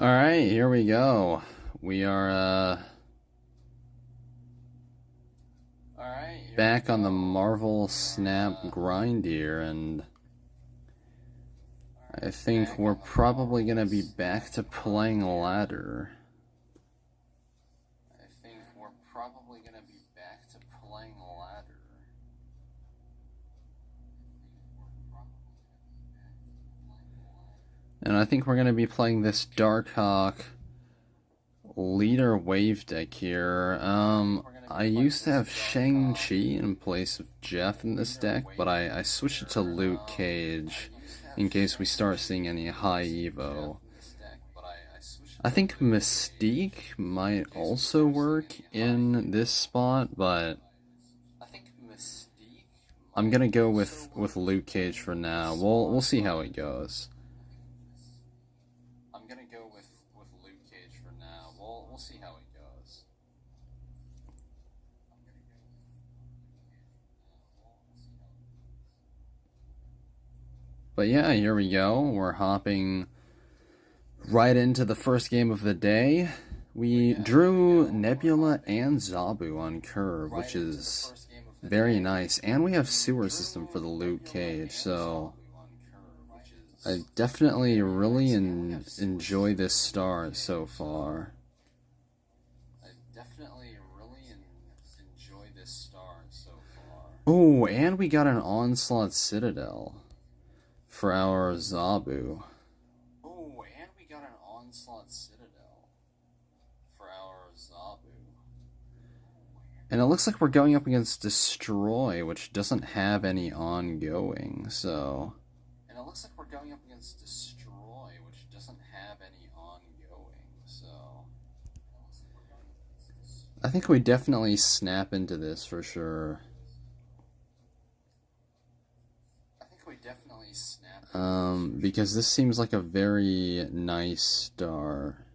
Alright, here we go. We are back on the Marvel Snap grind here, and I think we're probably gonna be back to playing ladder. And I think we're going to be playing this Darkhawk leader wave deck here. I used to have Shang-Chi in place of Jeff in this deck, but I switched it to Luke Cage in case we start seeing any high Evo. I think Mystique might also work in this spot, but I'm going to go with Luke Cage for now. We'll see how it goes. We'll see how it goes. But yeah, here we go. We're hopping right into the first game of the day. We drew Nebula and Zabu on curve, which is very nice. And we have Sewer System for the Luke Cage, so I definitely really enjoy this start so far. Oh, and we got an Onslaught Citadel for our Zabu. And it looks like we're going up against Destroy, which doesn't have any ongoing, so I think we definitely snap into this for sure. Because this seems like a very nice star.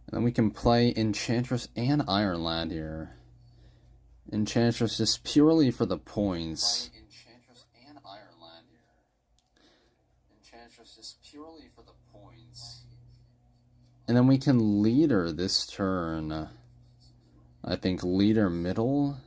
And then we can play Enchantress and Iron Lad here. Enchantress just purely for the points. And then we can leader this turn. I think leader middle.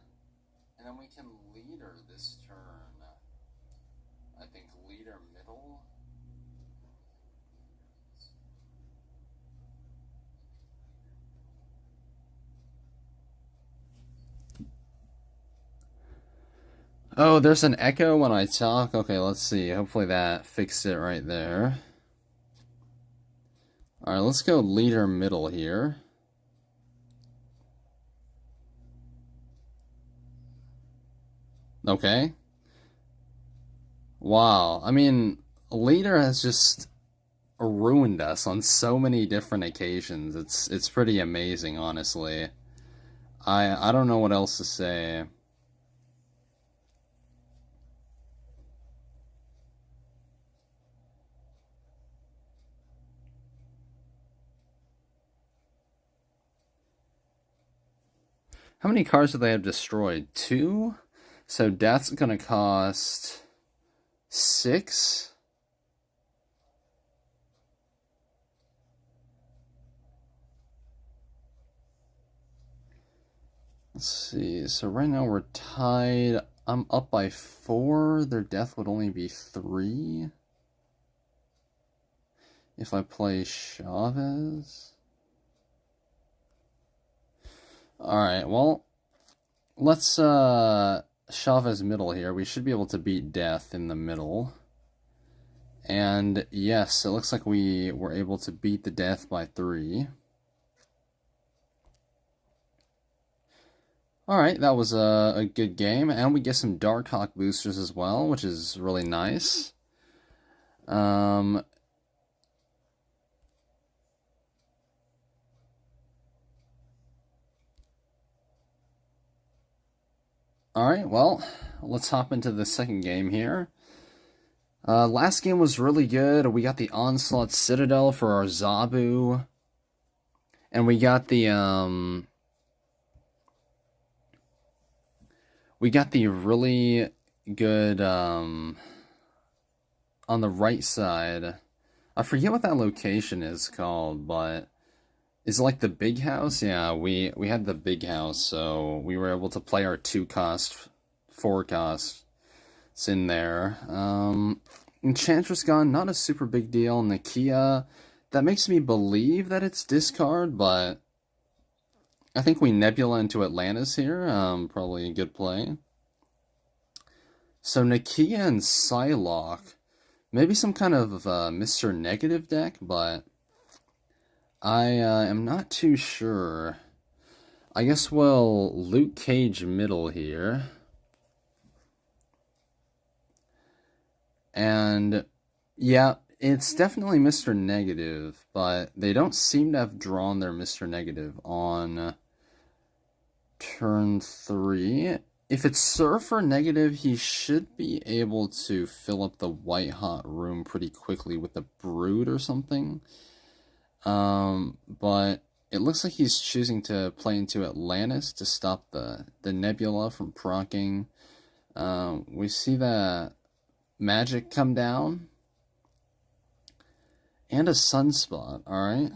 Oh, there's an echo when I talk? Okay, let's see. Hopefully that fixed it right there. Alright, let's go leader middle here. Okay. Wow. I mean, leader has just ruined us on so many different occasions. It's pretty amazing, honestly. I don't know what else to say. How many cards do they have destroyed? 2? So that's gonna cost 6? Let's see. So right now we're tied. I'm up by 4. Their death would only be 3. If I play Chavez. Alright, well, let's Chavez middle here. We should be able to beat Death in the middle. And yes, it looks like we were able to beat the Death by 3. Alright, that was a good game. And we get some Darkhawk boosters as well, which is really nice. Alright, well, let's hop into the second game here. Last game was really good. We got the Onslaught Citadel for our Zabu. And we got the really good on the right side. I forget what that location is called, but is it like the big house? Yeah, we had the big house, so we were able to play our 2-cost, 4-cost in there. Enchantress gone, not a super big deal. Nakia, that makes me believe that it's discard, but I think we Nebula into Atlantis here. Probably a good play. So Nakia and Psylocke, maybe some kind of Mr. Negative deck, but I am not too sure. I guess we'll Luke Cage middle here. And yeah, it's definitely Mr. Negative, but they don't seem to have drawn their Mr. Negative on turn 3. If it's Surfer Negative, he should be able to fill up the white hot room pretty quickly with the Brood or something. But it looks like he's choosing to play into Atlantis to stop the Nebula from proccing. We see that Magic come down. And a Sunspot, alright.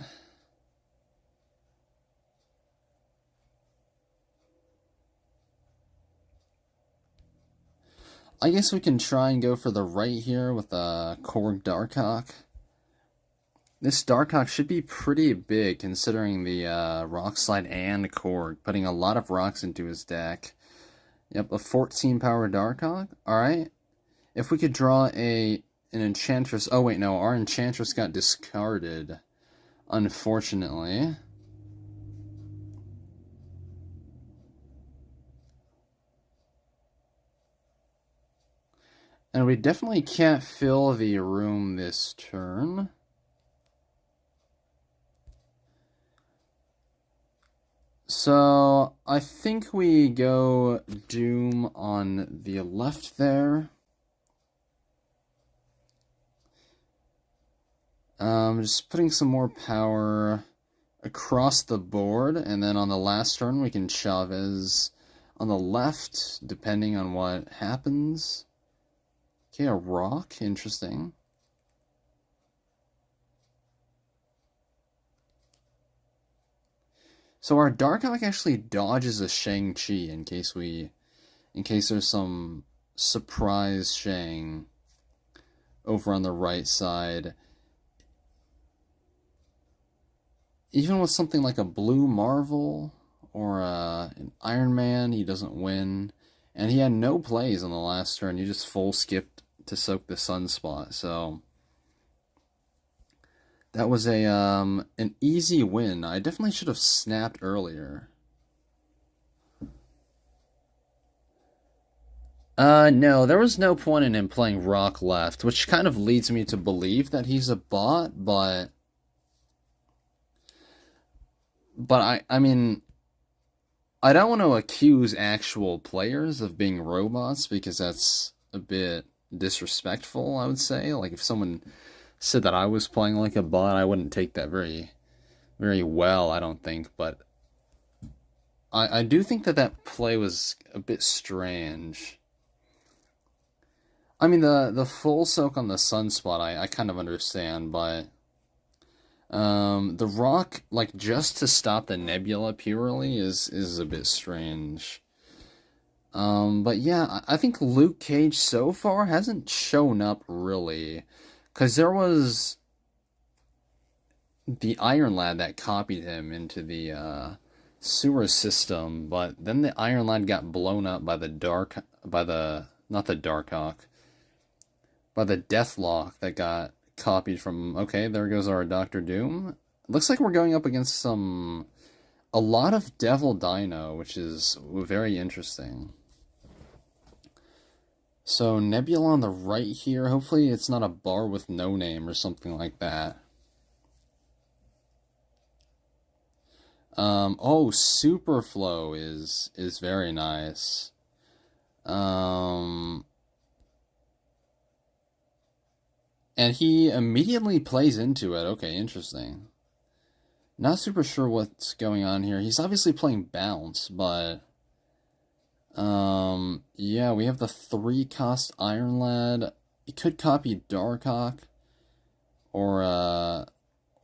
I guess we can try and go for the right here with a Korg Darkhawk. This Darkhawk should be pretty big considering the Rock Slide and Korg, putting a lot of rocks into his deck. Yep, a 14 power Darkhawk. Alright. If we could draw an Enchantress... Oh, wait, no. Our Enchantress got discarded, unfortunately. And we definitely can't fill the room this turn. So, I think we go Doom on the left there. Just putting some more power across the board, and then on the last turn we can Chavez on the left, depending on what happens. Okay, a rock, interesting. So our Darkhawk actually dodges a Shang-Chi in case there's some surprise Shang over on the right side. Even with something like a Blue Marvel or an Iron Man, he doesn't win. And he had no plays on the last turn. He just full skipped to soak the Sunspot. So that was an easy win. I definitely should have snapped earlier. No, there was no point in him playing Rock left, which kind of leads me to believe that he's a bot, but I mean, I don't want to accuse actual players of being robots because that's a bit disrespectful, I would say. Like, if someone said that I was playing like a bot, I wouldn't take that very, very well, I don't think. But I do think that play was a bit strange. I mean, the full soak on the Sunspot, I kind of understand, but the rock, like, just to stop the Nebula purely is a bit strange. But yeah, I think Luke Cage so far hasn't shown up really, because there was the Iron Lad that copied him into the sewer system, but then the Iron Lad got blown up by the not the Darkhawk, by the Deathlock that got copied from... Okay, there goes our Doctor Doom. Looks like we're going up against a lot of Devil Dino, which is very interesting. So Nebula on the right here. Hopefully it's not a bar with no name or something like that. Oh, Superflow is very nice. And he immediately plays into it. Okay, interesting. Not super sure what's going on here. He's obviously playing Bounce, but yeah, we have the 3-cost Iron Lad. He could copy Darkhawk or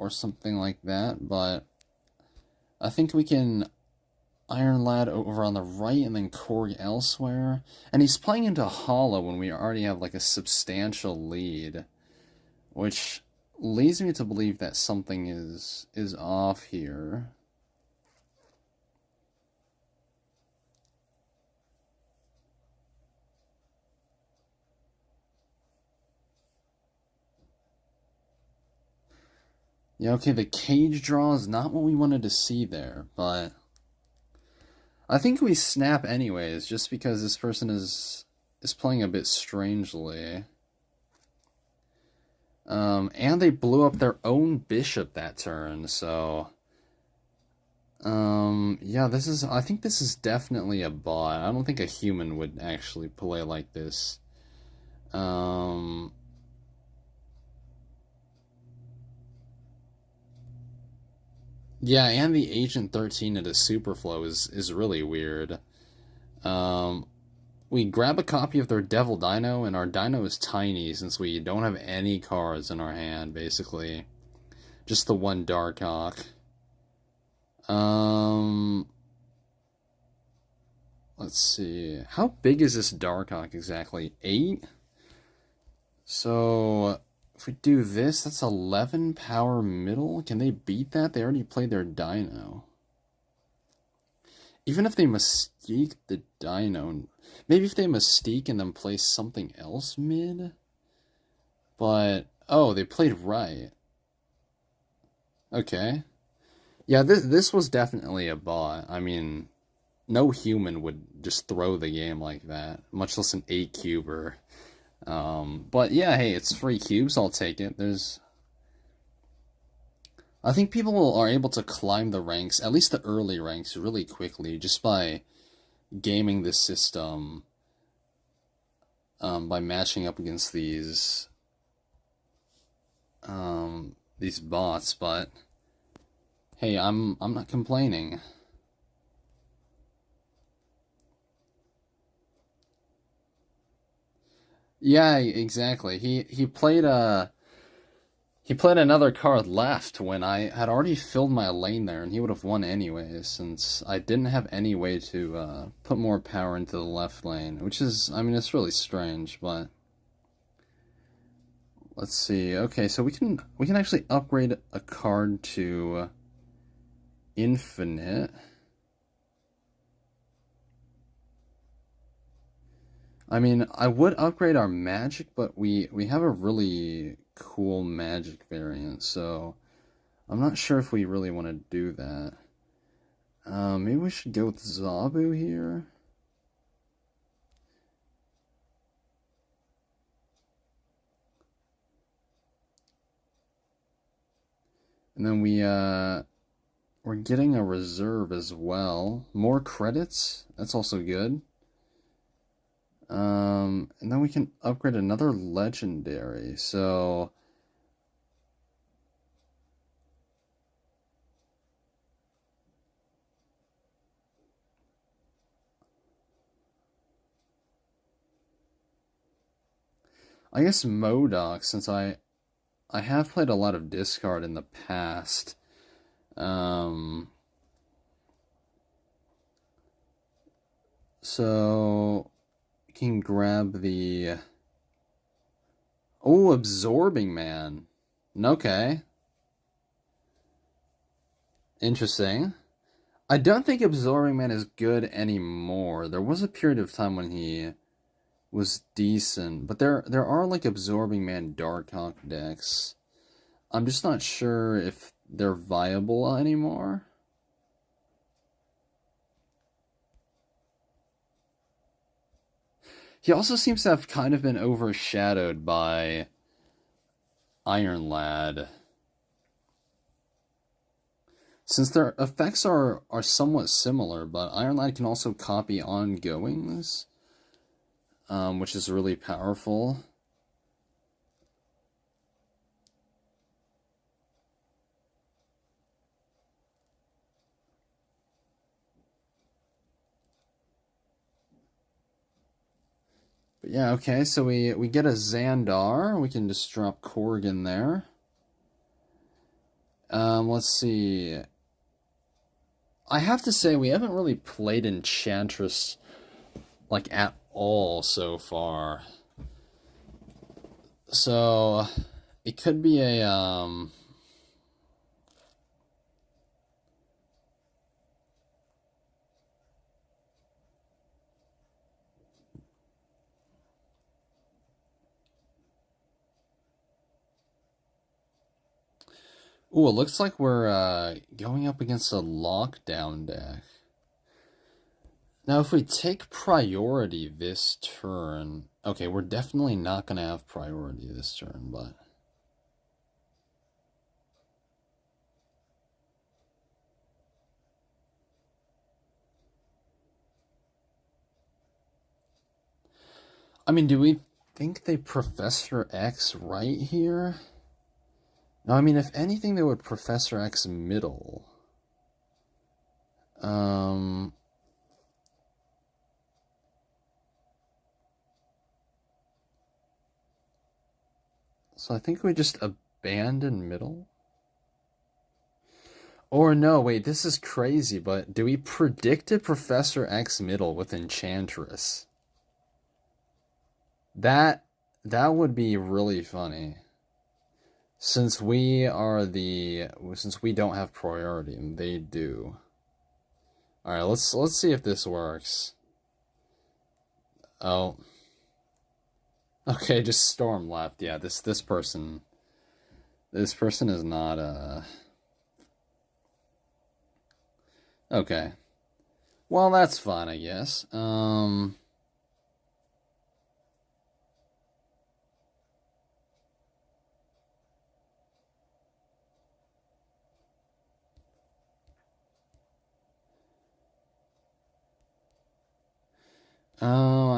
something like that, but I think we can Iron Lad over on the right and then Korg elsewhere. And he's playing into Hollow when we already have like a substantial lead, which leads me to believe that something is off here. Yeah, okay, the cage draw is not what we wanted to see there, but I think we snap anyways, just because this person is playing a bit strangely. And they blew up their own bishop that turn, so yeah, I think this is definitely a bot. I don't think a human would actually play like this. Yeah, and the Agent 13 into Superflow is really weird. We grab a copy of their Devil Dino, and our Dino is tiny since we don't have any cards in our hand, basically. Just the one Darkhawk. Let's see. How big is this Darkhawk exactly? 8? So, if we do this, that's 11 power middle. Can they beat that? They already played their Dino. Even if they Mystique the Dino, maybe if they Mystique and then play something else mid? But, oh, they played right. Okay. Yeah, this was definitely a bot. I mean, no human would just throw the game like that, much less an 8-cuber. But yeah, hey, it's 3 cubes, I'll take it. I think people are able to climb the ranks, at least the early ranks, really quickly, just by gaming the system, by matching up against these bots, but hey, I'm not complaining. Yeah, exactly. He played another card left when I had already filled my lane there, and he would have won anyways, since I didn't have any way to put more power into the left lane, which is, I mean, it's really strange, but let's see. Okay, so we can actually upgrade a card to infinite. I mean, I would upgrade our magic, but we have a really cool magic variant, so I'm not sure if we really want to do that. Maybe we should go with Zabu here. And then we're getting a reserve as well. More credits, that's also good. And then we can upgrade another legendary, so I guess MODOK, since I have played a lot of discard in the past. So we can grab the Absorbing Man. Okay. Interesting. I don't think Absorbing Man is good anymore. There was a period of time when he was decent, but there are like Absorbing Man Darkhawk decks. I'm just not sure if they're viable anymore. He also seems to have kind of been overshadowed by Iron Lad. Since their effects are somewhat similar, but Iron Lad can also copy ongoings, which is really powerful. Yeah, okay, so we get a Xandar. We can just drop Corrigan there. Let's see. I have to say, we haven't really played Enchantress, like, at all so far. So, it could be a, Ooh, it looks like we're, going up against a lockdown deck. Now, if we take priority this turn... Okay, we're definitely not going to have priority this turn, but... I mean, do we think they Professor X right here? No, I mean, if anything, they would Professor X middle. So I think we just abandon middle? Or no, wait, this is crazy, but do we predict a Professor X middle with Enchantress? That would be really funny. Since we don't have priority and they do. Alright, let's see if this works. Oh. Okay, just Storm left. Yeah, this person is not Okay. Well, that's fine, I guess.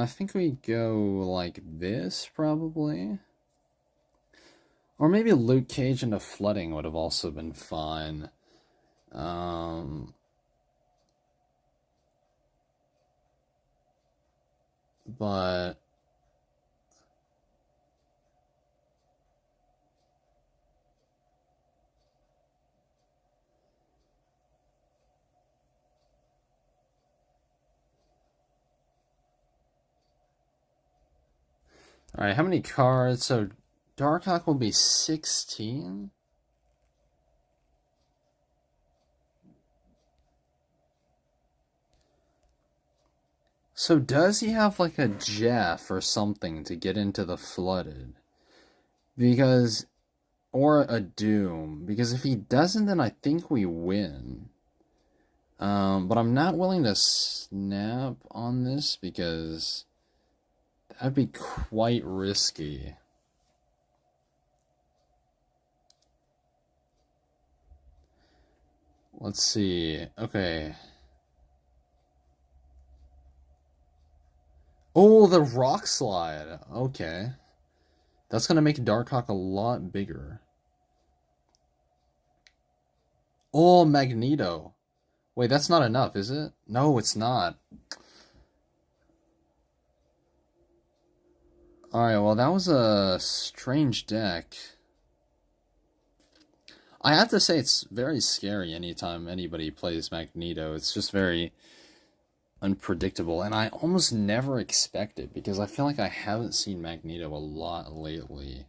I think we go like this, probably. Or maybe Luke Cage into Flooding would have also been fine. But... Alright, how many cards? So, Darkhawk will be 16? So does he have like a Jeff or something to get into the Flooded? Because... Or a Doom. Because if he doesn't, then I think we win. But I'm not willing to snap on this because... That'd be quite risky. Let's see. Okay. Oh, the Rock Slide. Okay. That's gonna make Darkhawk a lot bigger. Oh, Magneto. Wait, that's not enough, is it? No, it's not. Alright, well, that was a strange deck. I have to say, it's very scary anytime anybody plays Magneto. It's just very unpredictable, and I almost never expect it, because I feel like I haven't seen Magneto a lot lately.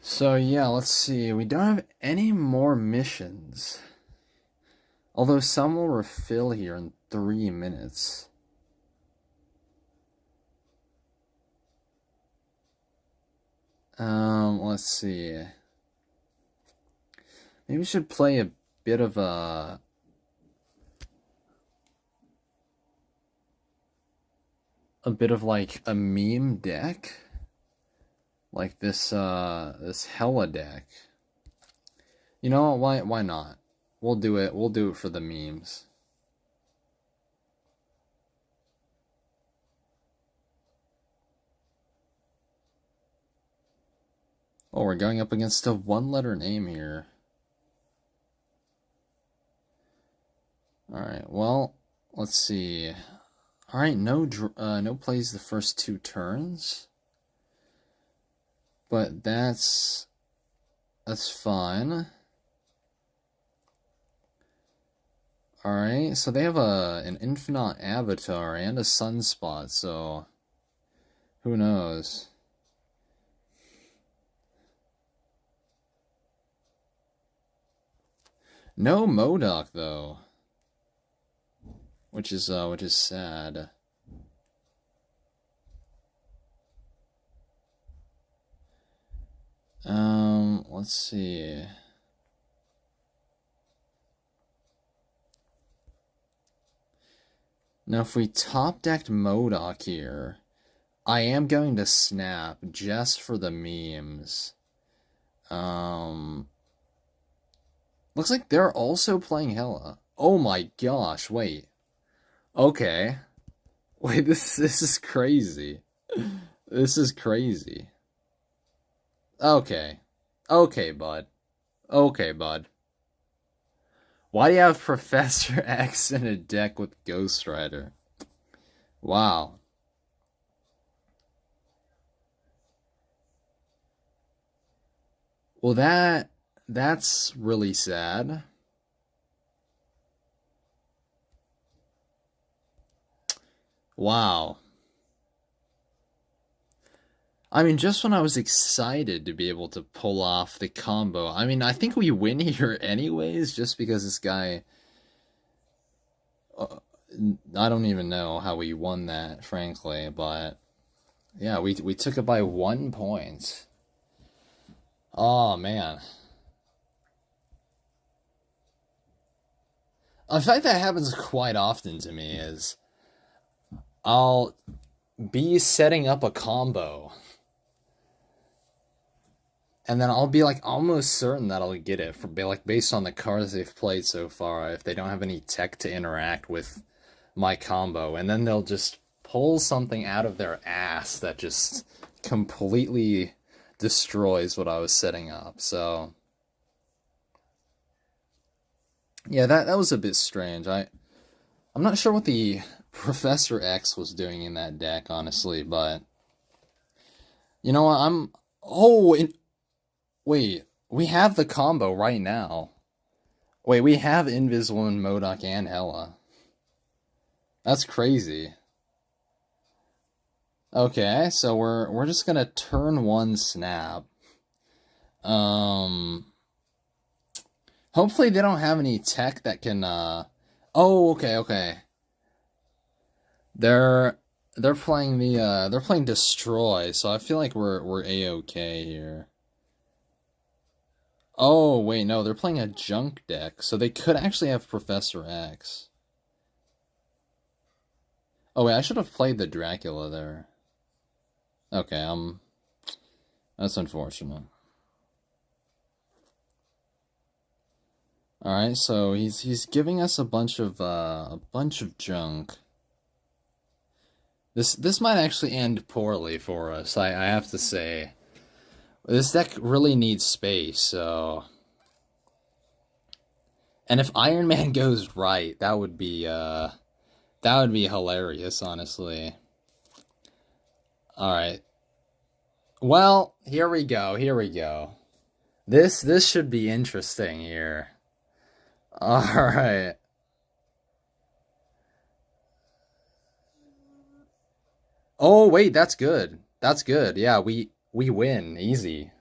So yeah, let's see. We don't have any more missions. Although some will refill here in 3 minutes. Let's see. Maybe we should play a bit of like a meme deck. Like this Hella deck. You know what? Why not? We'll do it for the memes. Oh, we're going up against a one-letter name here. Alright, well, let's see. Alright, no plays the first 2 turns. But that's fine. Alright, so they have an Infinite Avatar and a Sunspot, so who knows? No MODOK though. Which is sad. Let's see. Now, if we top-decked MODOK here, I am going to snap just for the memes. Looks like they're also playing Hela. Oh my gosh, wait. Okay. Wait, this is crazy. This is crazy. Okay. Okay, bud. Okay, bud. Why do you have Professor X in a deck with Ghost Rider? Wow. Well, that's really sad. Wow. I mean, just when I was excited to be able to pull off the combo, I mean, I think we win here anyways, just because this guy... I don't even know how we won that, frankly, but... Yeah, we took it by 1 point. Oh, man. In fact, that happens quite often to me, is... I'll be setting up a combo, and then I'll be like almost certain that I'll get it based on the cards they've played so far, if they don't have any tech to interact with my combo, and then they'll just pull something out of their ass that just completely destroys what I was setting up. So yeah, that was a bit strange. I'm not sure what the Professor X was doing in that deck, honestly, but you know what, wait, we have the combo right now. Wait, we have Inviswoman, MODOK, and Hela. That's crazy. Okay, so we're just gonna turn 1 snap. Hopefully they don't have any tech that can oh, okay. They're playing they're playing Destroy, so I feel like we're A-okay here. Oh, wait, no, they're playing a junk deck, so they could actually have Professor X. Oh, wait, I should have played the Dracula there. Okay, that's unfortunate. Alright, so he's giving us a bunch of junk. This might actually end poorly for us, I have to say. This deck really needs space, so... And if Iron Man goes right, that would be hilarious, honestly. Alright. Well, here we go. This should be interesting here. Alright. Oh, wait, that's good. That's good. Yeah, we win. Easy.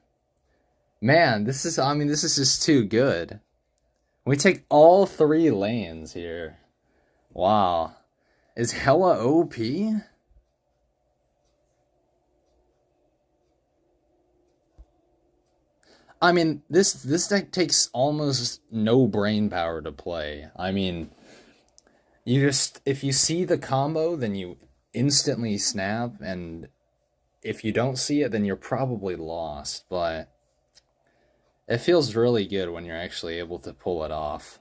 Man, this is just too good. We take all 3 lanes here. Wow. Is Hela OP? I mean, this deck takes almost no brain power to play. I mean, if you see the combo, then you instantly snap, and if you don't see it, then you're probably lost, but it feels really good when you're actually able to pull it off.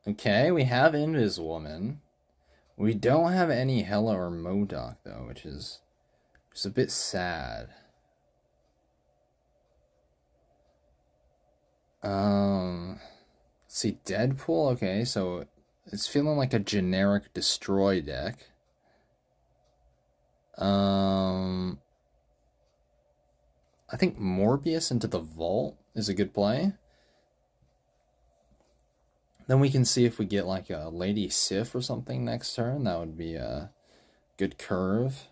Okay, we have Inviswoman. We don't have any Hela or MODOK though, which is a bit sad. Let's see, Deadpool. Okay, so it's feeling like a generic destroy deck. I think Morbius into the Vault is a good play. Then we can see if we get like a Lady Sif or something next turn. That would be a good curve.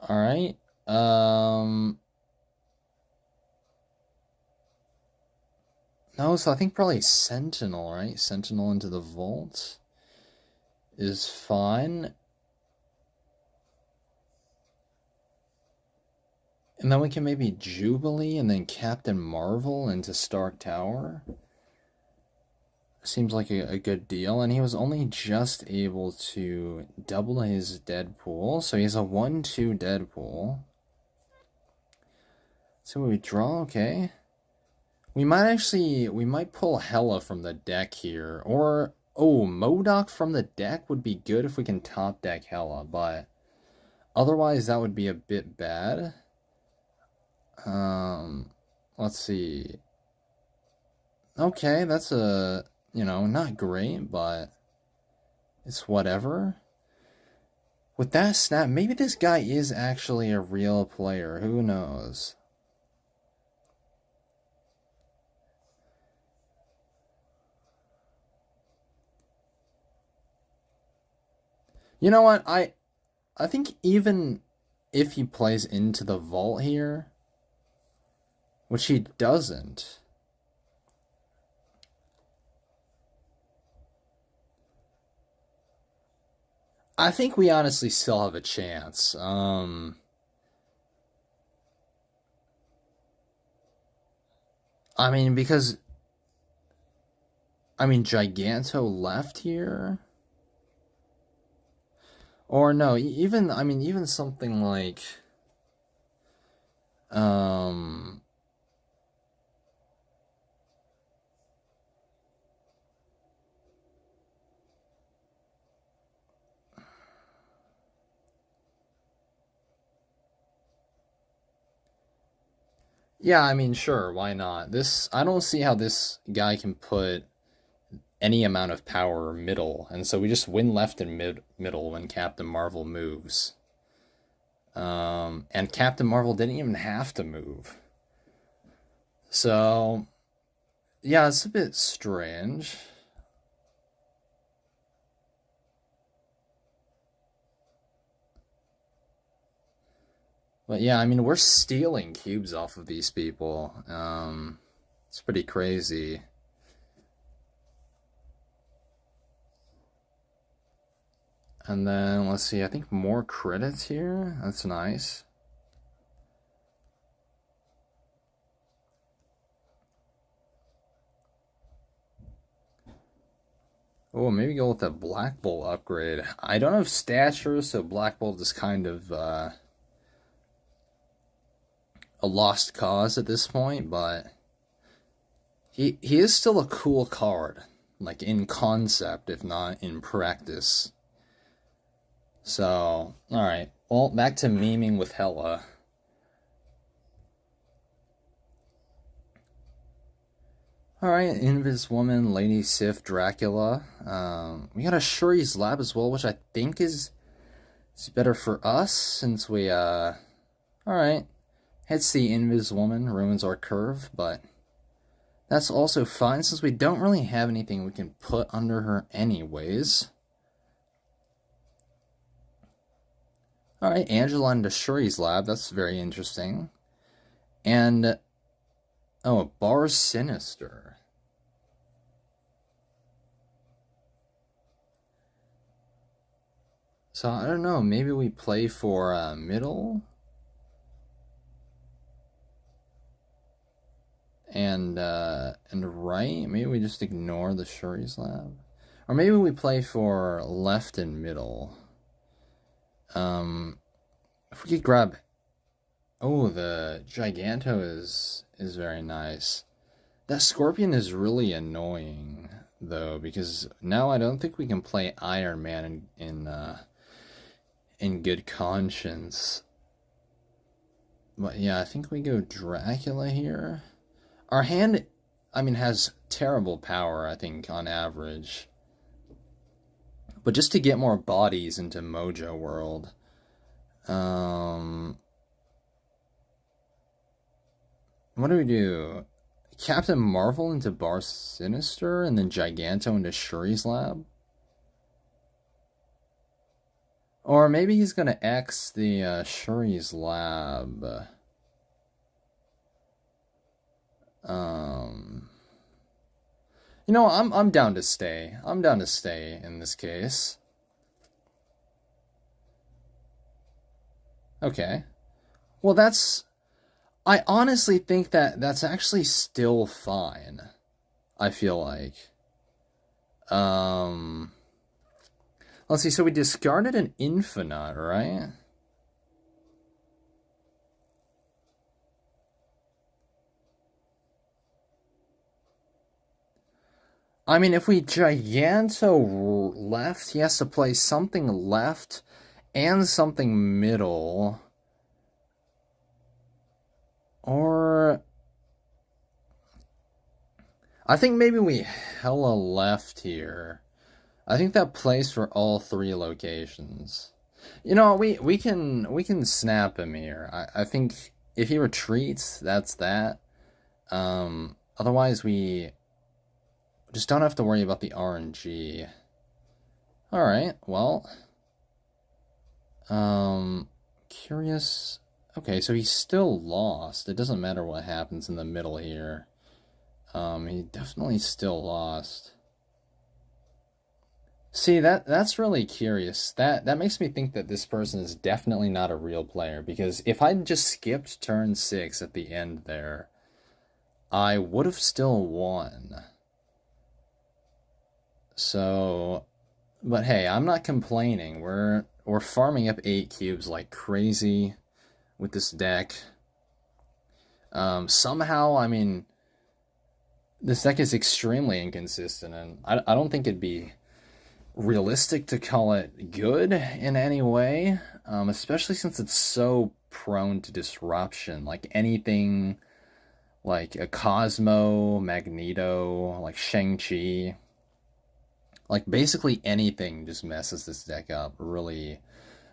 All right. No, so I think probably Sentinel, right? Sentinel into the Vault is fine. And then we can maybe Jubilee and then Captain Marvel into Stark Tower. Seems like a good deal. And he was only just able to double his Deadpool. So he has a 1-2 Deadpool. So we draw, okay. We might pull Hela from the deck here. Or, oh, MODOK from the deck would be good if we can top deck Hela. But otherwise that would be a bit bad. Let's see. Okay, that's not great, but it's whatever. With that snap, maybe this guy is actually a real player. Who knows? You know what? I think even if he plays into the Vault here, which he doesn't, I think we honestly still have a chance. I mean, because Giganto left here, or no, even something like, yeah, I mean, sure, why not? I don't see how this guy can put any amount of power middle, and so we just win left and middle when Captain Marvel moves. And Captain Marvel didn't even have to move. So, yeah, it's a bit strange. But yeah, I mean, we're stealing cubes off of these people. It's pretty crazy. And then, let's see, I think more credits here. That's nice. Oh, maybe go with the Black Bolt upgrade. I don't have stature, so Black Bolt is kind of a lost cause at this point, but he is still a cool card, like in concept, if not in practice. So, alright. Well, back to memeing with Hela. Alright, Invis Woman, Lady Sif, Dracula. We got a Shuri's Lab as well, which I think is better for us, since we, alright. Hits the Invis Woman, ruins our curve, but that's also fine, since we don't really have anything we can put under her anyways. Alright, Angela into Shuri's Lab, that's very interesting. And, oh, Bar Sinister. So, I don't know, maybe we play for middle? And right? Maybe we just ignore the Shuri's Lab? Or maybe we play for left and middle. If we could grab... Oh, the Giganto is very nice. That Scorpion is really annoying, though, because now I don't think we can play Iron Man in good conscience. But yeah, I think we go Dracula here. Our hand, I mean, has terrible power, I think, on average. But just to get more bodies into Mojo World. What do we do? Captain Marvel into Bar Sinister, and then Giganto into Shuri's Lab? Or maybe he's gonna X the Shuri's Lab. You know, I'm down to stay. I'm down to stay in this case. Okay. Well, I honestly think that that's actually still fine. I feel like. Let's see, so we discarded an Infinite, right? I mean, if we Giganto left, he has to play something left and something middle. Or... I think maybe we hella left here. I think that plays for all three locations. You know, we can snap him here. I think if he retreats, that's that. Otherwise we just don't have to worry about the RNG. Alright, well. Curious. Okay, so he's still lost. It doesn't matter what happens in the middle here. He definitely still lost. See, that's really curious. That makes me think that this person is definitely not a real player, because if I'd just skipped turn 6 at the end there, I would have still won. So, but hey, I'm not complaining. We're farming up 8 cubes like crazy with this deck. Somehow, I mean, this deck is extremely inconsistent, and I don't think it'd be realistic to call it good in any way, especially since it's so prone to disruption. Like anything like a Cosmo, Magneto, like Shang-Chi, like basically anything just messes this deck up, really.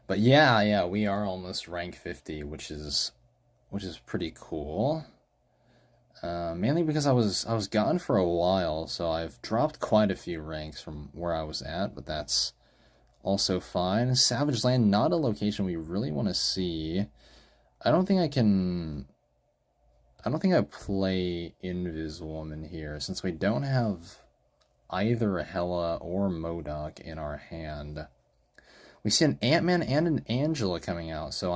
But yeah, we are almost rank 50, which is pretty cool. Mainly because I was gone for a while, so I've dropped quite a few ranks from where I was at, but that's also fine. Savage Land, not a location we really want to see. I don't think I play Inviswoman here, since we don't have either Hela or MODOK in our hand. We see an Ant-Man and an Angela coming out, so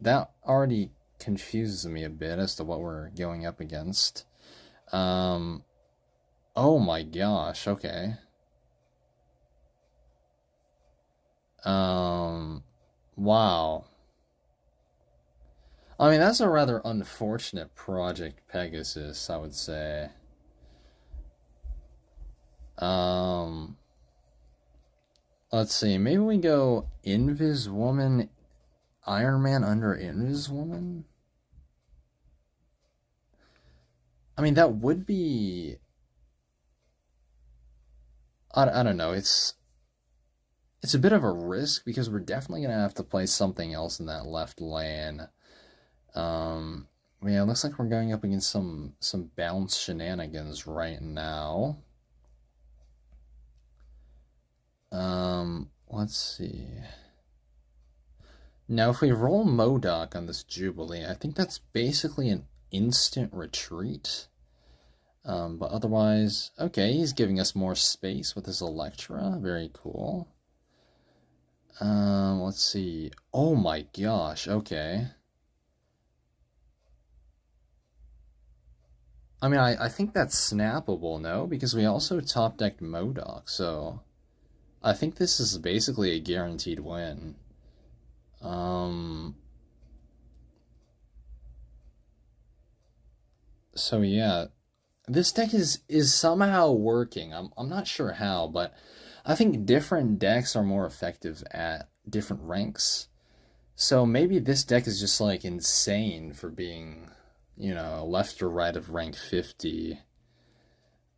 that already confuses me a bit as to what we're going up against. Oh my gosh, okay. Wow. I mean, that's a rather unfortunate Project Pegasus, I would say. Let's see, maybe we go Inviswoman, Iron Man under Inviswoman? I mean, that would be... I don't know, it's a bit of a risk, because we're definitely going to have to play something else in that left lane. Yeah, it looks like we're going up against some bounce shenanigans right now. Let's see. Now, if we roll MODOK on this Jubilee, I think that's basically an instant retreat. But otherwise, okay, he's giving us more space with his Electra. Very cool. Let's see. Oh my gosh, okay. I mean, I think that's snappable, no? Because we also top-decked MODOK, so... I think this is basically a guaranteed win. So yeah, this deck is somehow working. I'm not sure how, but I think different decks are more effective at different ranks. So maybe this deck is just like insane for being, left or right of rank 50.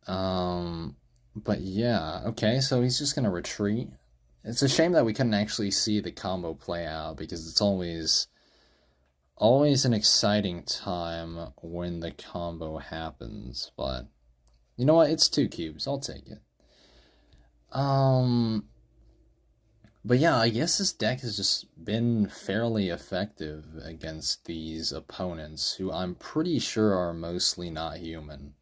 Um, but yeah, okay, so he's just gonna retreat. It's a shame that we couldn't actually see the combo play out because it's always an exciting time when the combo happens, but you know what? It's 2 cubes. I'll take it. Um, but yeah, I guess this deck has just been fairly effective against these opponents who I'm pretty sure are mostly not human.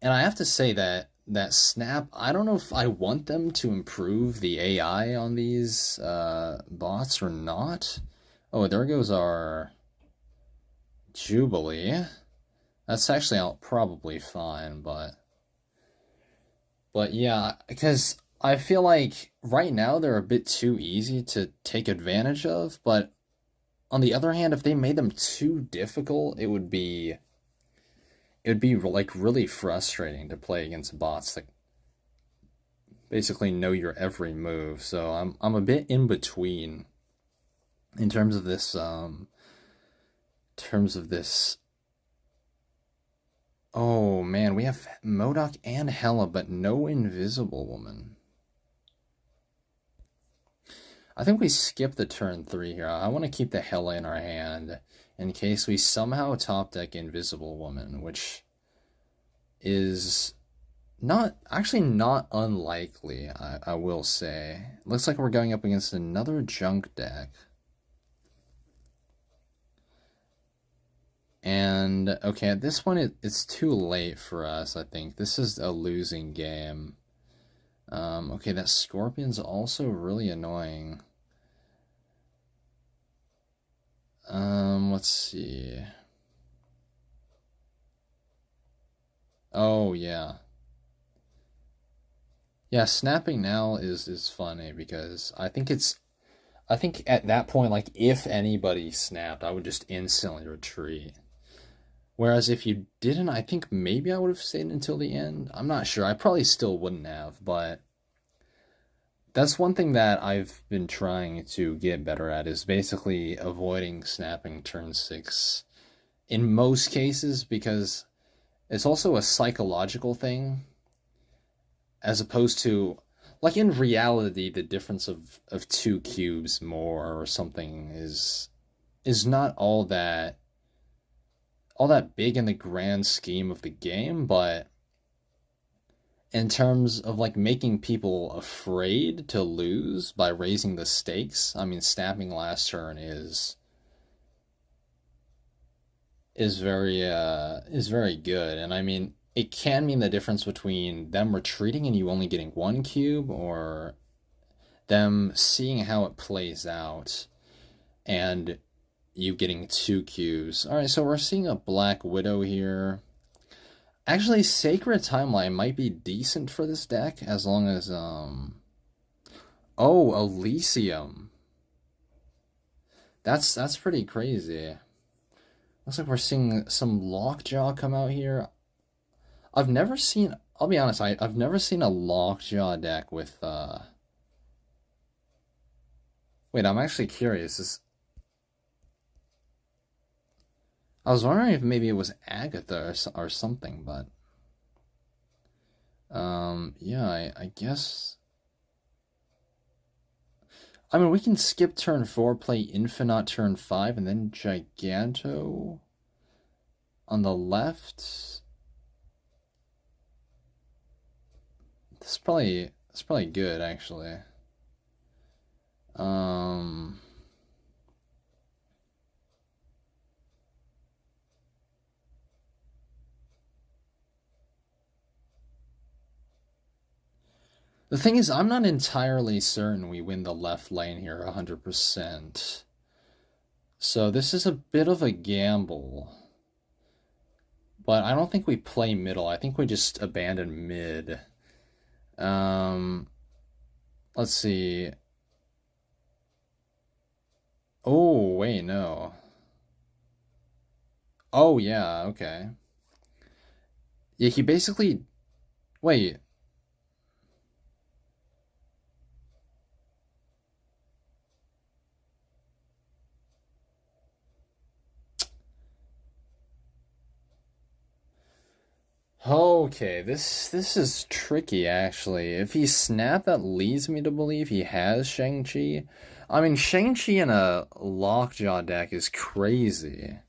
And I have to say that Snap, I don't know if I want them to improve the AI on these bots or not. Oh, there goes our Jubilee. That's actually probably fine, but yeah, because I feel like right now they're a bit too easy to take advantage of, but on the other hand, if they made them too difficult, it would be like really frustrating to play against bots that basically know your every move. So I'm a bit in between in terms of this. Oh man, we have MODOK and Hela, but no Invisible Woman. I think we skip the turn 3 here. I want to keep the Hela in our hand in case we somehow top deck Invisible Woman, which is not unlikely, I will say. Looks like we're going up against another junk deck. And okay, at this point it's too late for us, I think. This is a losing game. Okay, that Scorpion's also really annoying. Let's see. Oh yeah. Yeah, snapping now is funny because I think at that point, like if anybody snapped, I would just instantly retreat. Whereas if you didn't, I think maybe I would have stayed until the end. I'm not sure. I probably still wouldn't have, but that's one thing that I've been trying to get better at is basically avoiding snapping turn 6 in most cases because it's also a psychological thing as opposed to like in reality the difference of 2 cubes more or something is not all that big in the grand scheme of the game, but in terms of like making people afraid to lose by raising the stakes, I mean snapping last turn is very good. And I mean it can mean the difference between them retreating and you only getting 1 cube or them seeing how it plays out and you getting 2 cubes. Alright, so we're seeing a Black Widow here. Actually, Sacred Timeline might be decent for this deck as long as oh, Elysium. That's pretty crazy. Looks like we're seeing some Lockjaw come out here. I'll be honest, I've never seen a Lockjaw deck with wait, I'm actually curious. I was wondering if maybe it was Agatha or something, but yeah, I guess. I mean, we can skip turn 4, play Infinite turn 5, and then Giganto on the left. That's probably good actually. Um. The thing is, I'm not entirely certain we win the left lane here 100%. So this is a bit of a gamble. But I don't think we play middle. I think we just abandon mid. Um, let's see. Oh, wait, no. Oh, yeah, okay. Yeah, he basically... Wait. Okay, this is tricky actually. If he snapped, that leads me to believe he has Shang-Chi. I mean, Shang-Chi in a Lockjaw deck is crazy.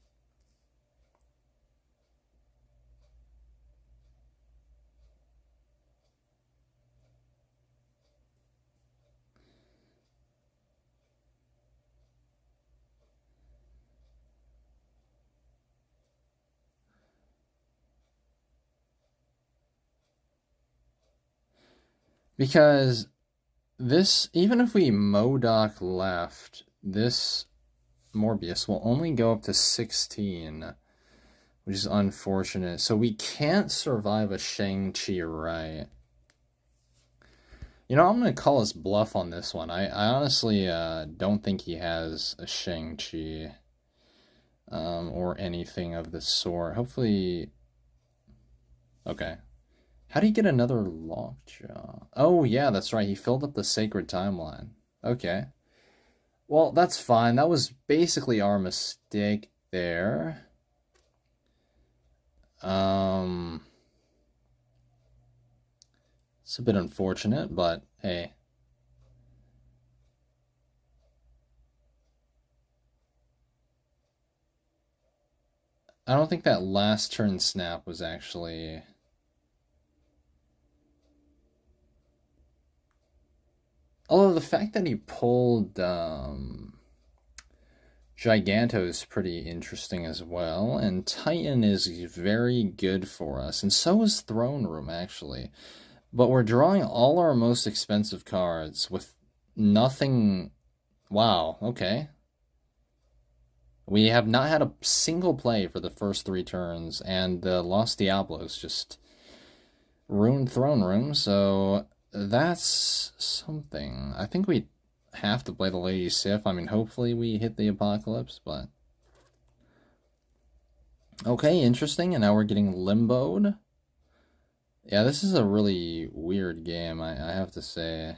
Because this, even if we MODOK left, this Morbius will only go up to 16, which is unfortunate. So we can't survive a Shang-Chi, right? You know, I'm going to call his bluff on this one. I honestly don't think he has a Shang-Chi or anything of the sort. Hopefully... Okay. How do you get another Lockjaw? Oh, yeah, that's right. He filled up the Sacred Timeline. Okay. Well, that's fine. That was basically our mistake there. It's a bit unfortunate, but hey. I don't think that last turn snap was actually... Although the fact that he pulled Giganto is pretty interesting as well, and Titan is very good for us, and so is Throne Room, actually. But we're drawing all our most expensive cards with nothing... Wow, okay. We have not had a single play for the first 3 turns, and the Los Diablos just ruined Throne Room, so that's something. I think we have to play the Lady Sif. I mean, hopefully we hit the Apocalypse, but... Okay, interesting, and now we're getting limboed. Yeah, this is a really weird game, I have to say.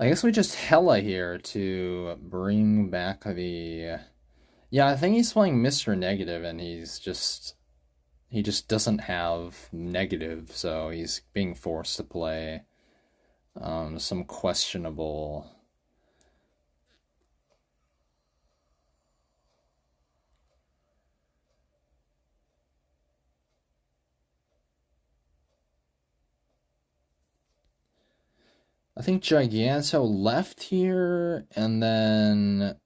I guess we just Hela here to bring back the... Yeah, I think he's playing Mr. Negative, and he's just... He just doesn't have negative, so he's being forced to play some questionable... I think Giganto left here, and then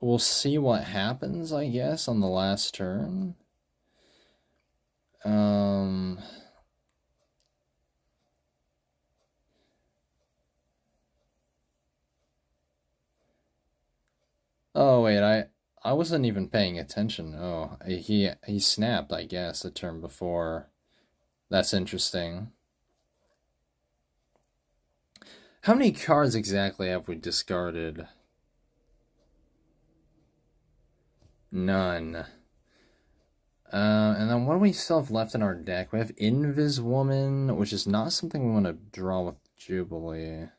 we'll see what happens, I guess, on the last turn. Oh wait, I wasn't even paying attention. Oh, he snapped, I guess, the turn before. That's interesting. How many cards exactly have we discarded? None. And then what do we still have left in our deck? We have Invis Woman, which is not something we want to draw with Jubilee.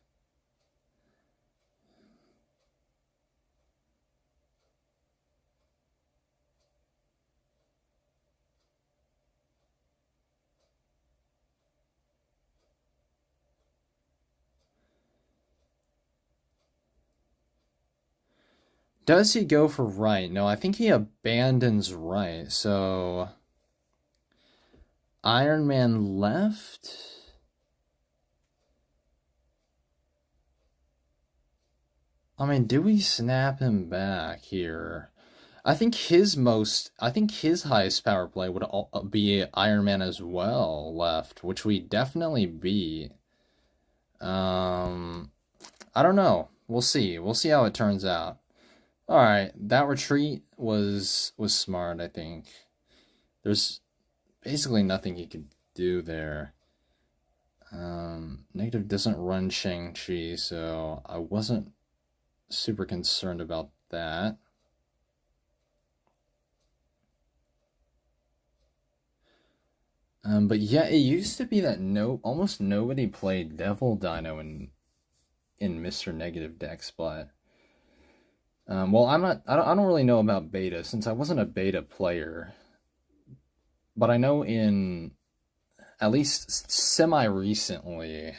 Does he go for right? No, I think he abandons right. So Iron Man left. I mean, do we snap him back here? I think his highest power play would be Iron Man as well left, which we definitely beat. I don't know. We'll see. We'll see how it turns out. All right, that retreat was smart, I think. There's basically nothing he could do there. Negative doesn't run Shang-Chi, so I wasn't super concerned about that. But yeah, it used to be that almost nobody played Devil Dino in Mr. Negative decks, but well, I don't really know about beta since I wasn't a beta player, but I know in at least semi recently,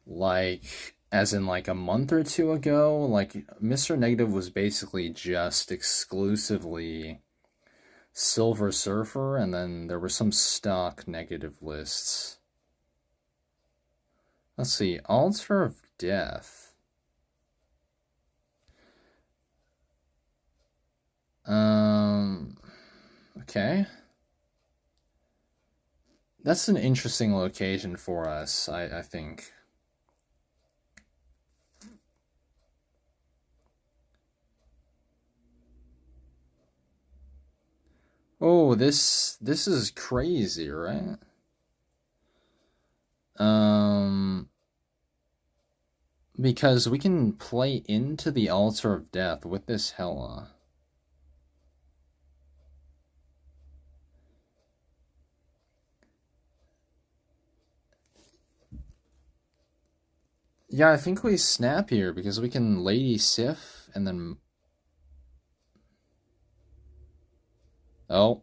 like as in like a month or two ago, like Mr. Negative was basically just exclusively Silver Surfer, and then there were some stock negative lists. Let's see, Altar of Death. Okay. That's an interesting location for us, I think. Oh, this is crazy, right? Because we can play into the Altar of Death with this Hela. Yeah, I think we snap here because we can Lady Sif and then... Oh.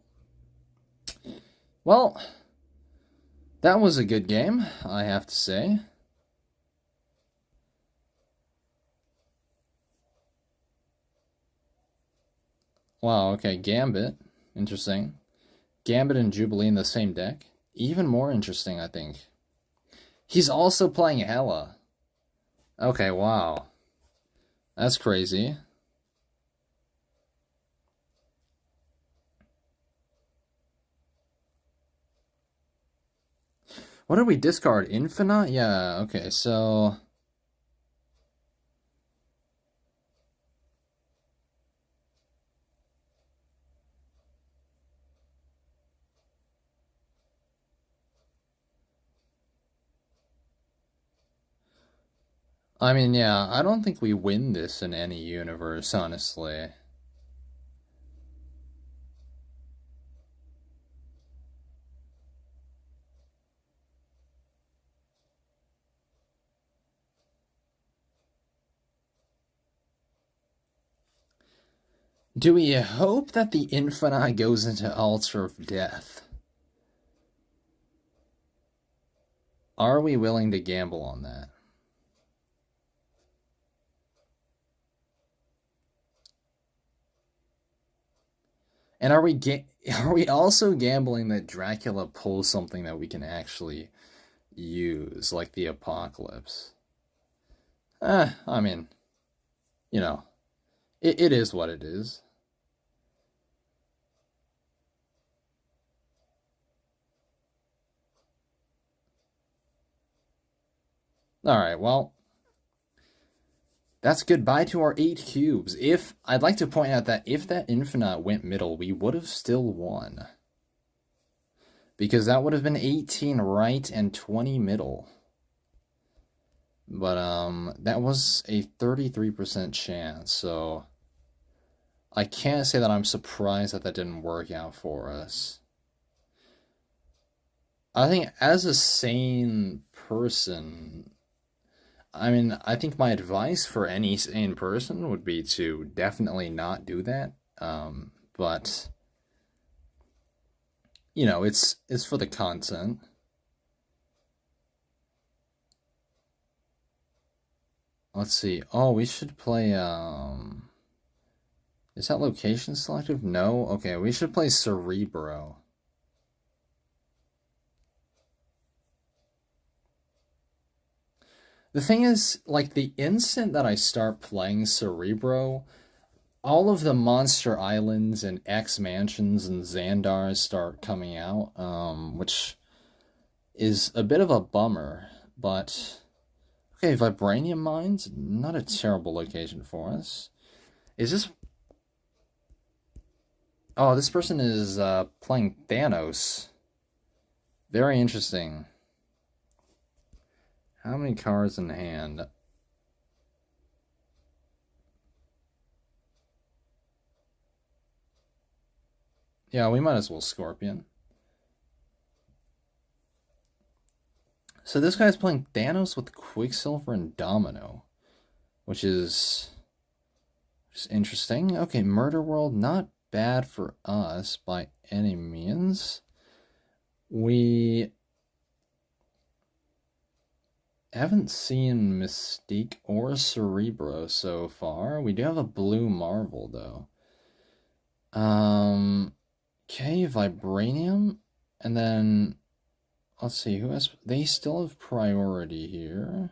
Well, that was a good game, I have to say. Wow, okay, Gambit. Interesting. Gambit and Jubilee in the same deck. Even more interesting, I think. He's also playing Hela. Okay, wow. That's crazy. What did we discard? Infina? Yeah, okay, so... I mean, yeah, I don't think we win this in any universe, honestly. Do we hope that the Infini goes into Altar of Death? Are we willing to gamble on that? And are we also gambling that Dracula pulls something that we can actually use, like the Apocalypse? I mean, you know, it is what it is. Alright, well, that's goodbye to our 8 cubes. I'd like to point out that if that Infinite went middle, we would have still won. Because that would have been 18 right and 20 middle. But, that was a 33% chance, so... I can't say that I'm surprised that that didn't work out for us. I think as a sane person... I mean, I think my advice for any sane person would be to definitely not do that. But you know, it's for the content. Let's see. Oh, we should play is that location selective? No? Okay, we should play Cerebro. The thing is, like, the instant that I start playing Cerebro, all of the Monster Islands and X Mansions and Xandars start coming out, which is a bit of a bummer, but... Okay, Vibranium Mines, not a terrible location for us. Is this... Oh, this person is playing Thanos. Very interesting. How many cards in hand? Yeah, we might as well Scorpion. So this guy's playing Thanos with Quicksilver and Domino, which is interesting. Okay, Murder World, not bad for us by any means. We haven't seen Mystique or Cerebro so far. We do have a blue Marvel though. Okay, Vibranium, and then let's see who has. They still have priority here.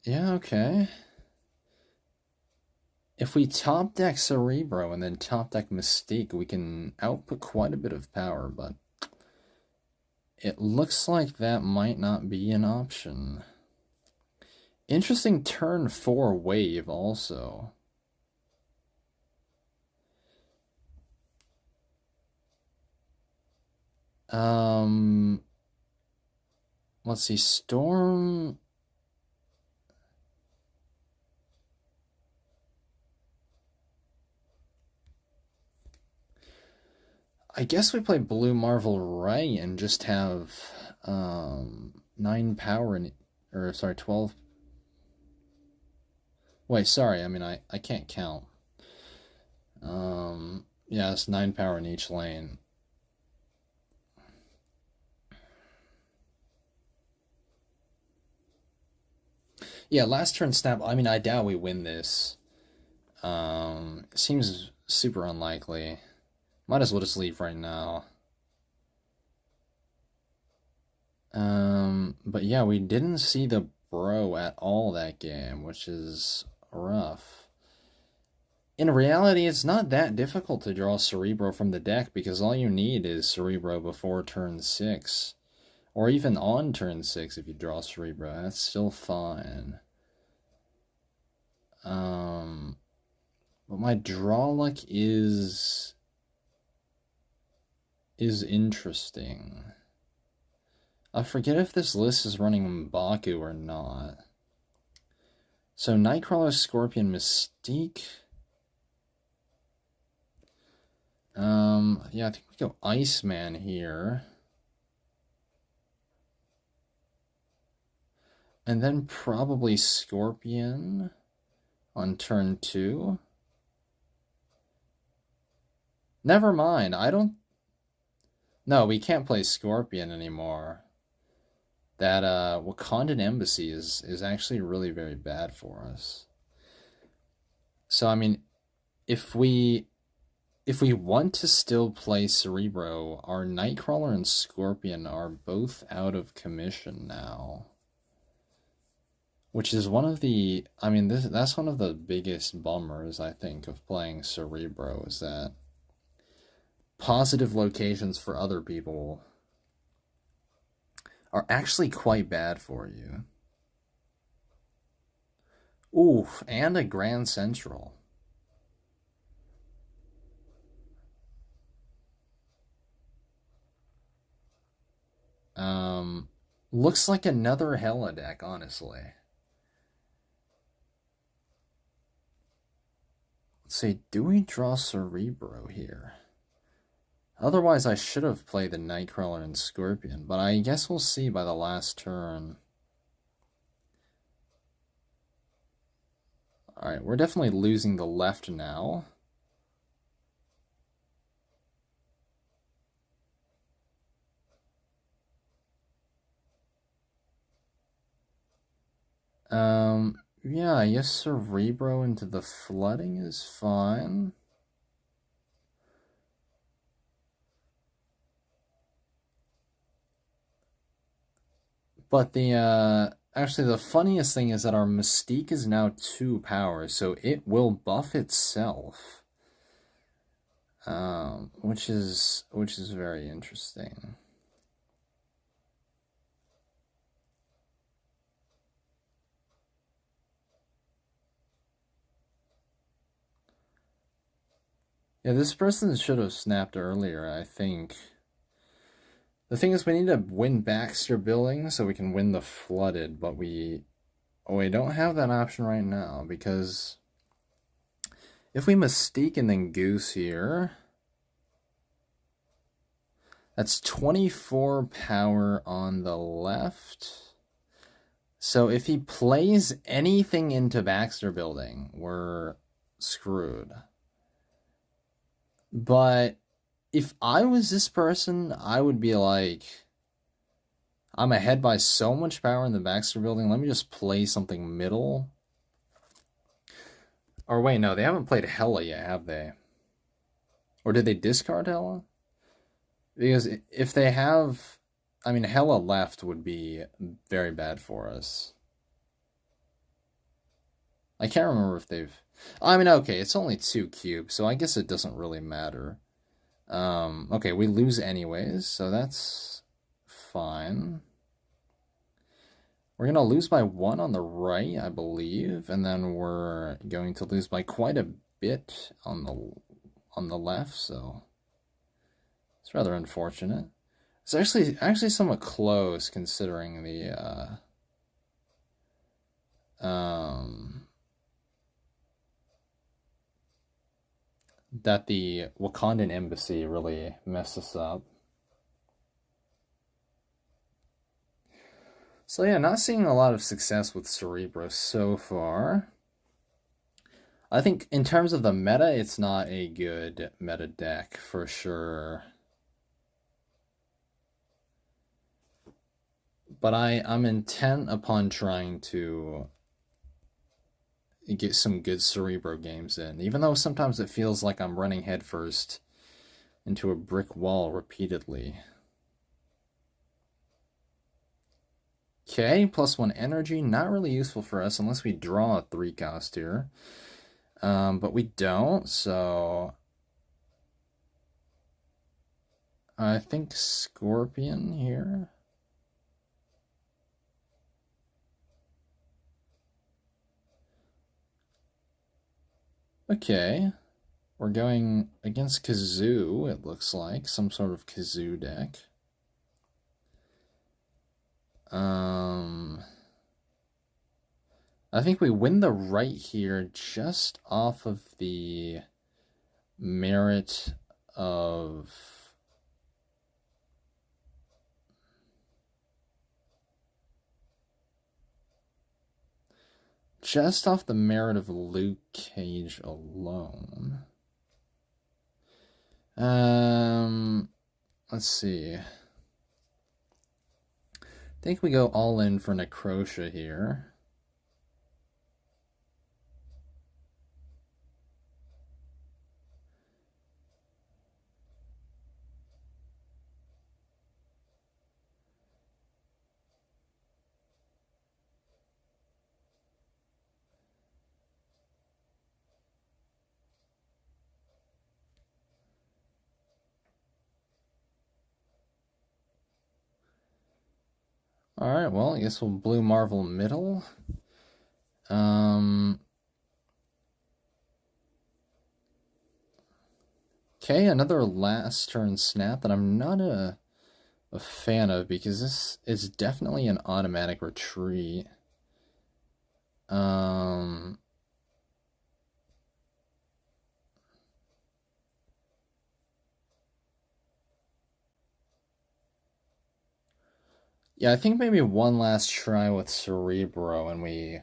Yeah, okay. If we top deck Cerebro and then top deck Mystique, we can output quite a bit of power, but it looks like that might not be an option. Interesting turn 4 wave also. Let's see, Storm. I guess we play Blue Marvel Ray and just have 9 power and or sorry 12. Wait, sorry. I mean I can't count. Yeah, it's 9 power in each lane. Yeah, last turn snap. I mean, I doubt we win this. It seems super unlikely. Might as well just leave right now. But yeah, we didn't see the bro at all that game, which is rough. In reality, it's not that difficult to draw Cerebro from the deck because all you need is Cerebro before turn 6. Or even on turn 6 if you draw Cerebro. That's still fine. But my draw luck is interesting. I forget if this list is running M'Baku or not. So Nightcrawler, Scorpion, Mystique. Yeah, I think we go Iceman here. And then probably Scorpion on turn 2. Never mind, I don't... No, we can't play Scorpion anymore. That Wakandan Embassy is actually really very bad for us. So I mean, if we want to still play Cerebro, our Nightcrawler and Scorpion are both out of commission now. Which is one of the, I mean, that's one of the biggest bummers, I think, of playing Cerebro, is that positive locations for other people are actually quite bad for you. Oof, and a Grand Central. Looks like another Hela deck, honestly. Let's see, do we draw Cerebro here? Otherwise, I should have played the Nightcrawler and Scorpion, but I guess we'll see by the last turn. Alright, we're definitely losing the left now. Yeah, I guess Cerebro into the flooding is fine. But actually the funniest thing is that our Mystique is now 2 power, so it will buff itself. Which is very interesting. Yeah, this person should have snapped earlier, I think. The thing is, we need to win Baxter Building so we can win the Flooded, but we don't have that option right now, because if we Mystique and then Goose here, that's 24 power on the left. So if he plays anything into Baxter Building, we're screwed. But if I was this person, I would be like, I'm ahead by so much power in the Baxter Building, let me just play something middle. Or wait, no, they haven't played Hella yet, have they? Or did they discard Hella? Because if they have, I mean, Hella left would be very bad for us. I can't remember if they've... I mean, okay, it's only 2 cubes, so I guess it doesn't really matter. Okay, we lose anyways, so that's fine. We're going to lose by 1 on the right, I believe, and then we're going to lose by quite a bit on the left, so it's rather unfortunate. It's actually somewhat close considering the that the Wakandan embassy really messed us up. So yeah, not seeing a lot of success with Cerebro so far. I think in terms of the meta, it's not a good meta deck for sure. But I'm intent upon trying to get some good Cerebro games in, even though sometimes it feels like I'm running headfirst into a brick wall repeatedly. Okay, +1 energy, not really useful for us unless we draw a 3-cost here. But we don't, so I think Scorpion here. Okay, we're going against Kazoo, it looks like, some sort of Kazoo deck. I think we win the right here just off of the merit of... just off the merit of Luke Cage alone. Let's see. I think we go all in for Necrosha here. Alright, well, I guess we'll Blue Marvel middle. Okay, another last turn snap that I'm not a fan of because this is definitely an automatic retreat. Yeah, I think maybe one last try with Cerebro and we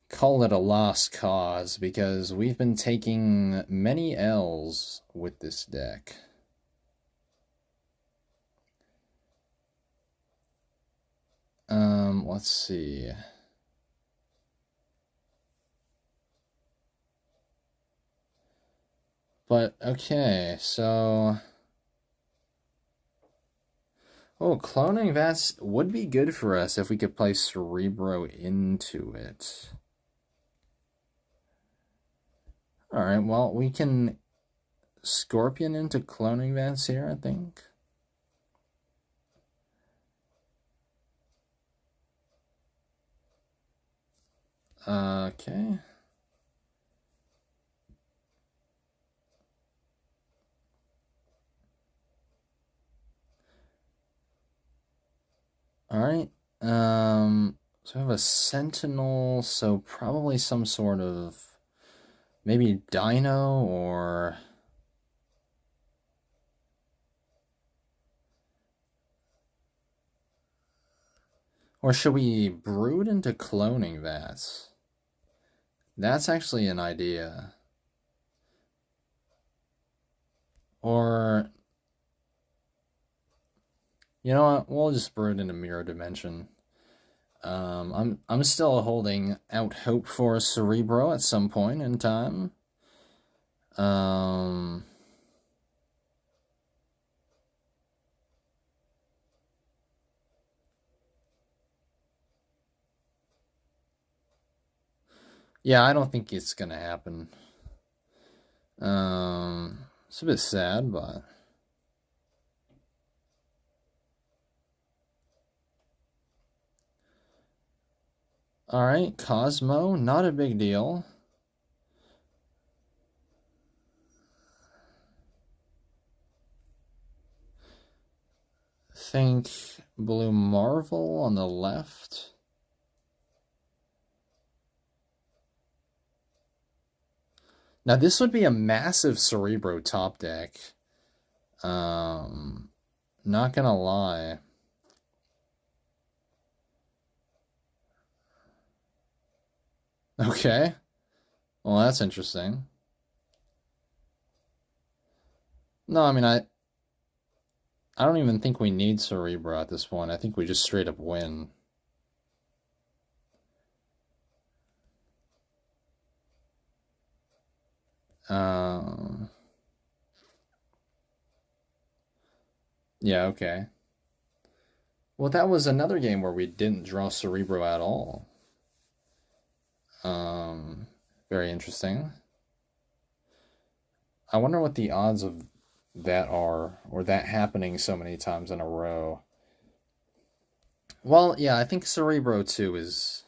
call it a lost cause because we've been taking many L's with this deck. Let's see. But, okay, so... oh, Cloning Vats would be good for us if we could play Cerebro into it. Alright, well, we can Scorpion into Cloning Vats here, I think. Okay. Alright, so I have a Sentinel, so probably some sort of, maybe Dino, or... Or should we brood into cloning that? That's actually an idea. Or... You know what, we'll just brood into Mirror Dimension. I'm still holding out hope for a Cerebro at some point in time. Yeah, I don't think it's gonna happen. It's a bit sad, but... Alright, Cosmo, not a big deal. Think Blue Marvel on the left. Now this would be a massive Cerebro top deck. Not gonna lie. Okay. Well, that's interesting. No, I mean, I don't even think we need Cerebro at this point. I think we just straight up win. Yeah, okay. Well, that was another game where we didn't draw Cerebro at all. Very interesting. I wonder what the odds of that are, or that happening so many times in a row. Well, yeah, I think Cerebro 2 is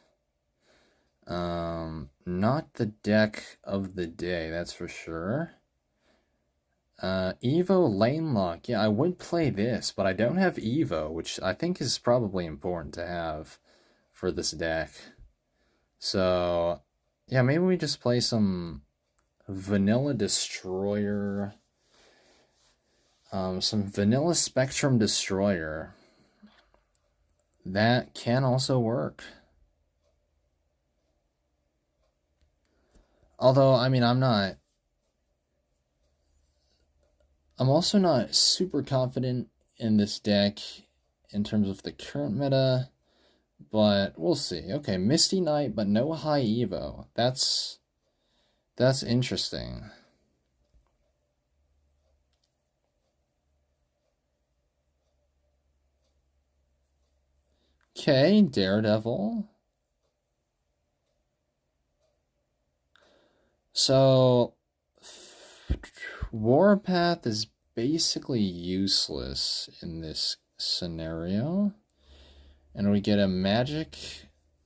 not the deck of the day, that's for sure. Evo Lane Lock. Yeah, I would play this, but I don't have Evo, which I think is probably important to have for this deck. So, yeah, maybe we just play some Vanilla Destroyer. Some Vanilla Spectrum Destroyer. That can also work. Although, I mean, I'm also not super confident in this deck in terms of the current meta, but we'll see. Okay, Misty Knight, but no high Evo. That's interesting. Okay, Daredevil. So, Warpath is basically useless in this scenario. And we get a magic.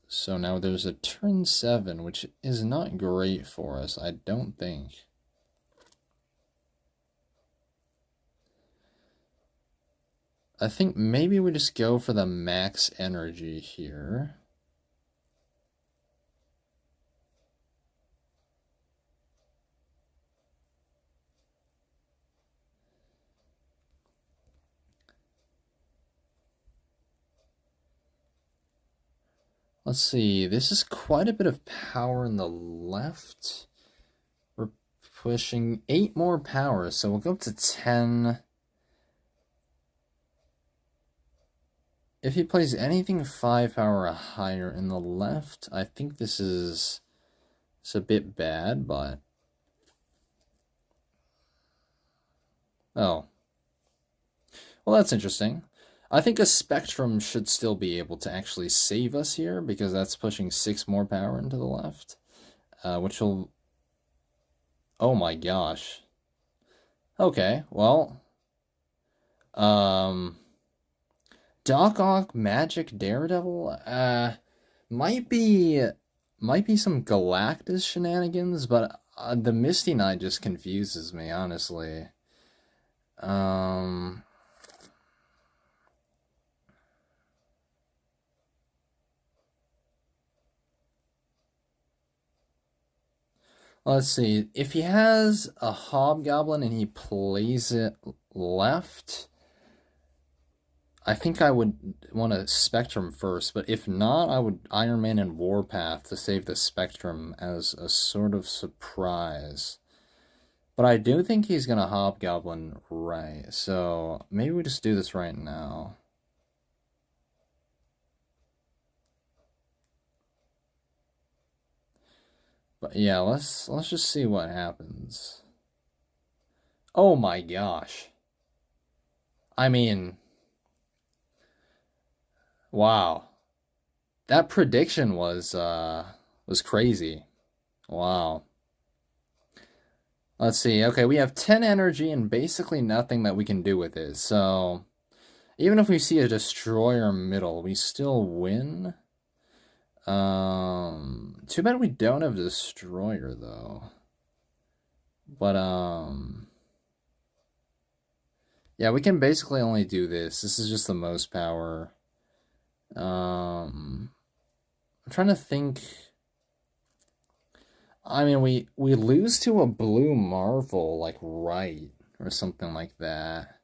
So now there's a turn 7, which is not great for us, I don't think. I think maybe we just go for the max energy here. Let's see, this is quite a bit of power in the left. We're pushing 8 more power, so we'll go up to 10. If he plays anything 5 power or higher in the left, I think this is... It's a bit bad, but... Oh. Well, that's interesting. I think a Spectrum should still be able to actually save us here, because that's pushing 6 more power into the left. Which will... Oh my gosh. Okay, well... Doc Ock Magic Daredevil? Might be some Galactus shenanigans, but the Misty Knight just confuses me, honestly. Let's see. If he has a Hobgoblin and he plays it left, I think I would want a Spectrum first, but if not, I would Iron Man and Warpath to save the Spectrum as a sort of surprise. But I do think he's gonna Hobgoblin right, so maybe we just do this right now. But yeah, let's just see what happens. Oh my gosh. I mean, wow. That prediction was crazy. Wow. Let's see. Okay, we have 10 energy and basically nothing that we can do with it. So, even if we see a destroyer middle, we still win. Too bad we don't have a destroyer though. But yeah, we can basically only do this. This is just the most power. I'm trying to think. I mean, we lose to a blue Marvel, like, right, or something like that.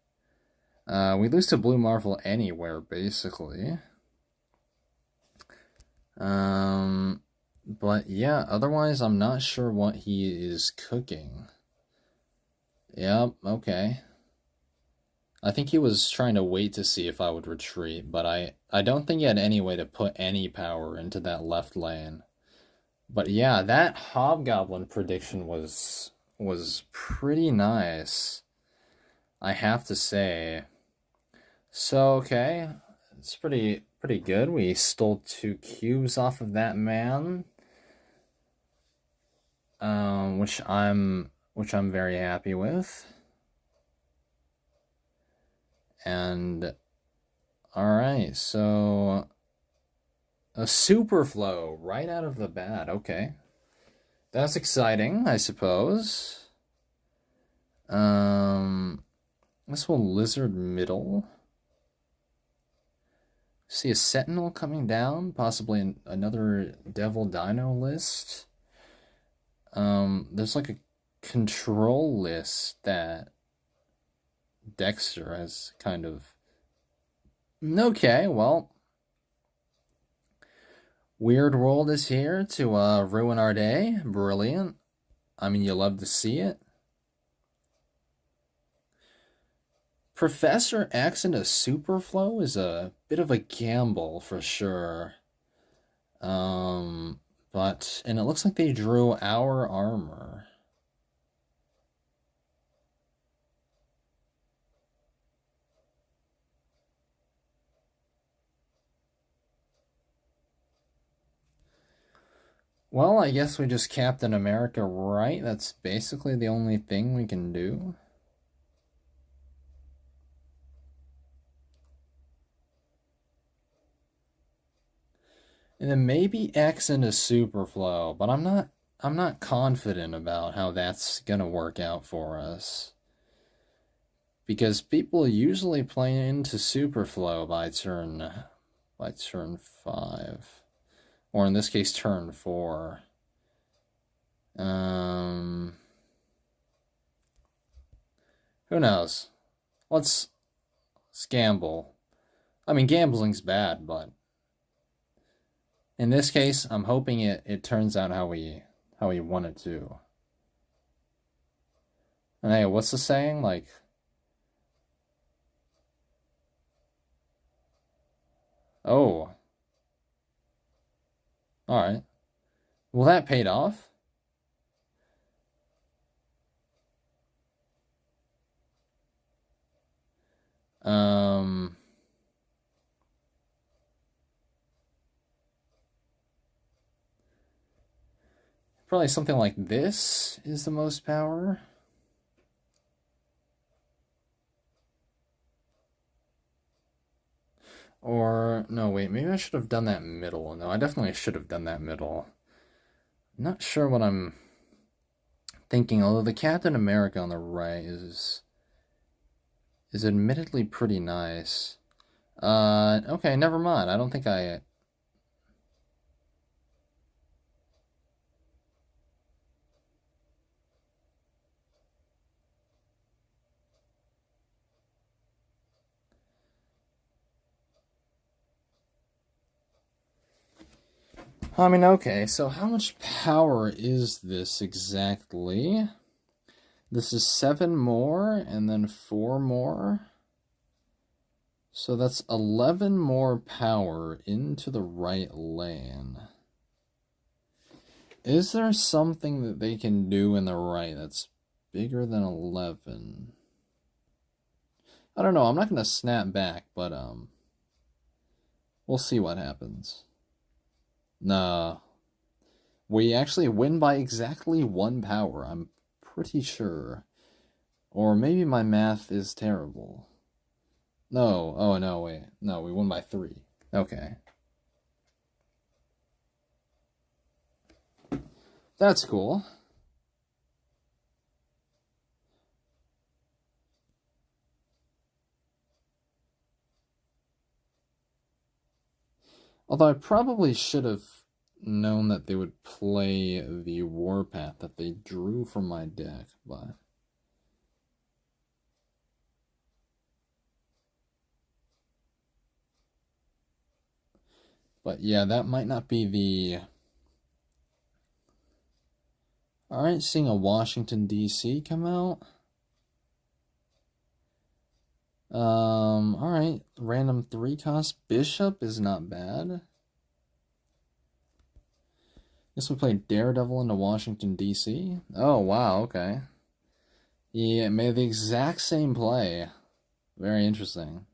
We lose to blue Marvel anywhere, basically. But yeah, otherwise, I'm not sure what he is cooking. Yep, okay. I think he was trying to wait to see if I would retreat, but I don't think he had any way to put any power into that left lane. But yeah, that Hobgoblin prediction was pretty nice, I have to say. So okay, it's pretty good. We stole 2 cubes off of that man, which I'm very happy with. And all right, so a super flow right out of the bat. Okay. That's exciting, I suppose. This will lizard middle. See a sentinel coming down, possibly another devil dino list. There's like a control list that Dexter has kind of. Okay, well, Weird World is here to ruin our day. Brilliant. I mean, you love to see it. Professor X into Superflow is a bit of a gamble for sure. But and it looks like they drew our armor. Well, I guess we just Captain America right. That's basically the only thing we can do. And then maybe X into Superflow, but I'm not confident about how that's gonna work out for us. Because people usually play into Superflow by turn 5. Or in this case turn 4. Who knows? Let's gamble. I mean, gambling's bad, but in this case, I'm hoping it turns out how we want it to. And hey, what's the saying? Like, oh, all right. Well, that paid off. Um, Probably something like this is the most power. Or, no, wait, maybe I should have done that middle. No, I definitely should have done that middle. Not sure what I'm thinking, although the Captain America on the right is admittedly pretty nice. Okay, never mind. I don't think I... I mean, okay, so how much power is this exactly? This is 7 more, and then 4 more. So that's 11 more power into the right lane. Is there something that they can do in the right that's bigger than 11? I don't know, I'm not going to snap back, but we'll see what happens. Nah. We actually win by exactly 1 power, I'm pretty sure. Or maybe my math is terrible. No, oh no, wait. No, we won by 3. Okay. That's cool. Although I probably should have known that they would play the Warpath that they drew from my deck, but... But yeah, that might not be the... Alright, seeing a Washington, D.C. come out. Alright, random 3-cost Bishop is not bad. Guess we played Daredevil into Washington, D.C. Oh, wow, okay. Yeah, made the exact same play. Very interesting.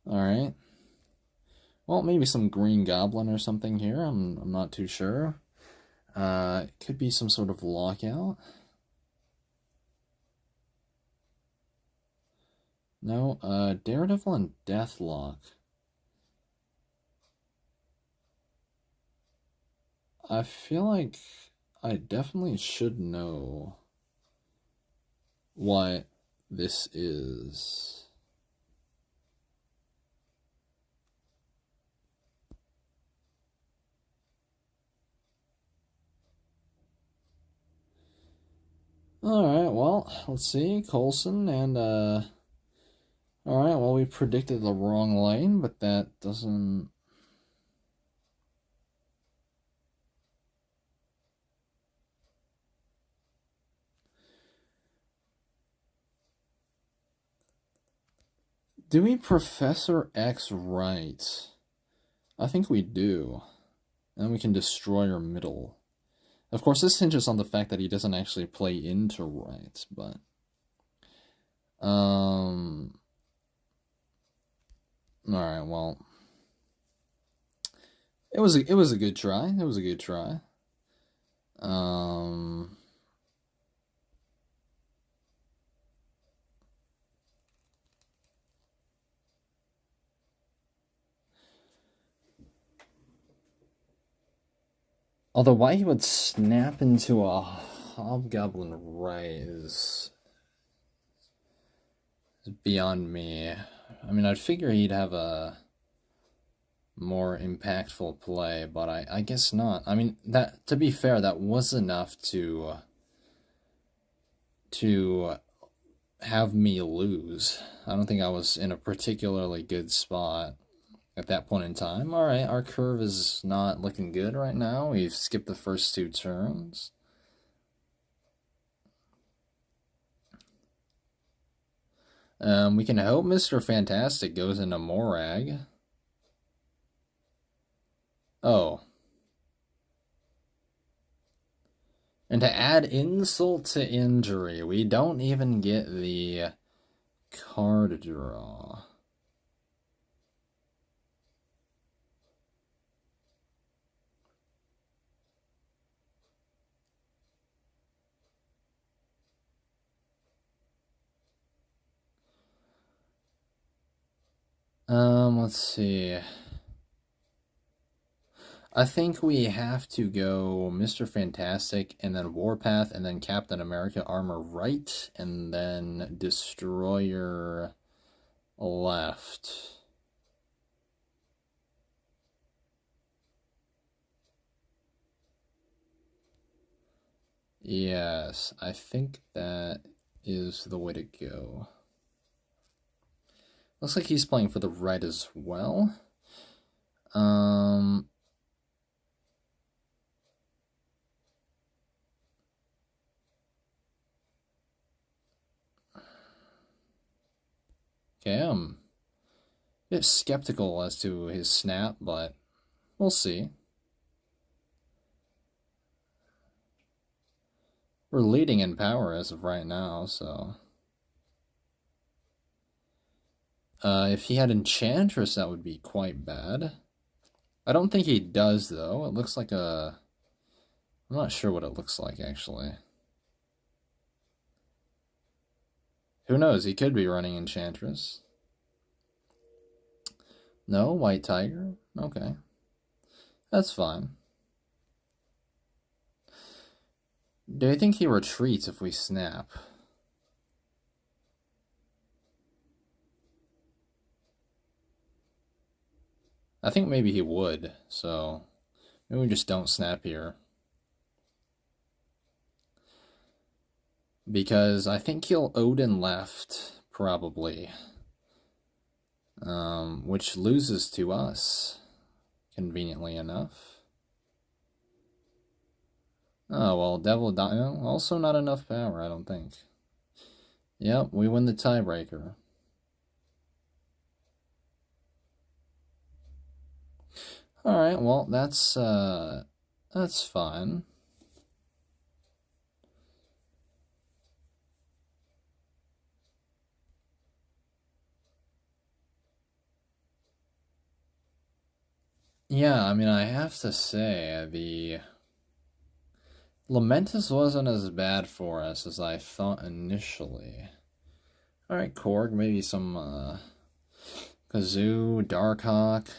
Alright. Well, maybe some Green Goblin or something here. I'm not too sure. It could be some sort of lockout. No, Daredevil and Deathlock. I feel like I definitely should know what this is. Alright, well, let's see. Coulson and, Alright, well, we predicted the wrong lane, but that doesn't... Do we Professor X right? I think we do. And we can destroy our middle. Of course, this hinges on the fact that he doesn't actually play into right, but... Alright, well... It was a good try. It was a good try. Although why he would snap into a Hobgoblin right is beyond me. I mean, I'd figure he'd have a more impactful play, but I guess not. I mean, that, to be fair, that was enough to have me lose. I don't think I was in a particularly good spot at that point in time. Alright, our curve is not looking good right now. We've skipped the first 2 turns. We can hope Mr. Fantastic goes into Morag. Oh. And to add insult to injury, we don't even get the card draw. Let's see. I think we have to go Mr. Fantastic, and then Warpath, and then Captain America Armor right, and then Destroyer left. Yes, I think that is the way to go. Looks like he's playing for the right as well. Um... Okay, I'm a bit skeptical as to his snap, but we'll see. We're leading in power as of right now, so... if he had Enchantress, that would be quite bad. I don't think he does, though. It looks like a... I'm not sure what it looks like, actually. Who knows? He could be running Enchantress. No? White Tiger? Okay. That's fine. Do you think he retreats if we snap? I think maybe he would, so maybe we just don't snap here. Because I think he'll Odin left, probably. Which loses to us, conveniently enough. Oh, well, Devil Dino, also not enough power, I don't think. Yep, we win the tiebreaker. Alright, well, that's fine. Yeah, I mean, I have to say, the Lamentus wasn't as bad for us as I thought initially. Alright, Korg, maybe some, Kazoo, Darkhawk.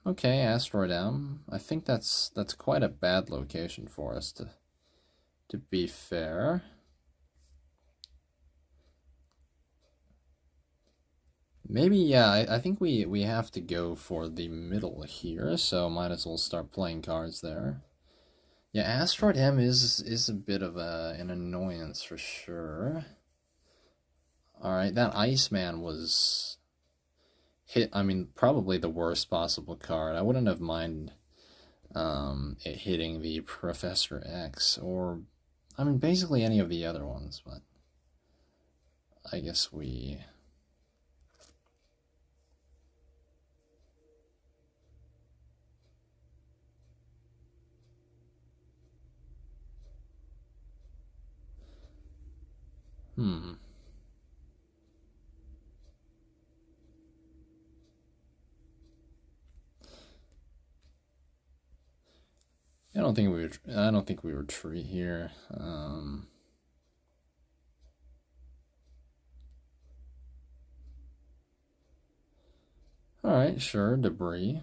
Okay, Asteroid M. I think that's quite a bad location for us, to be fair. Maybe, yeah, I think we have to go for the middle here, so might as well start playing cards there. Yeah, Asteroid M is a bit of an annoyance for sure. Alright, that Iceman was I mean, probably the worst possible card. I wouldn't have minded it hitting the Professor X, or, I mean, basically any of the other ones, but I guess we... I don't think we retreat here. Alright, sure, debris.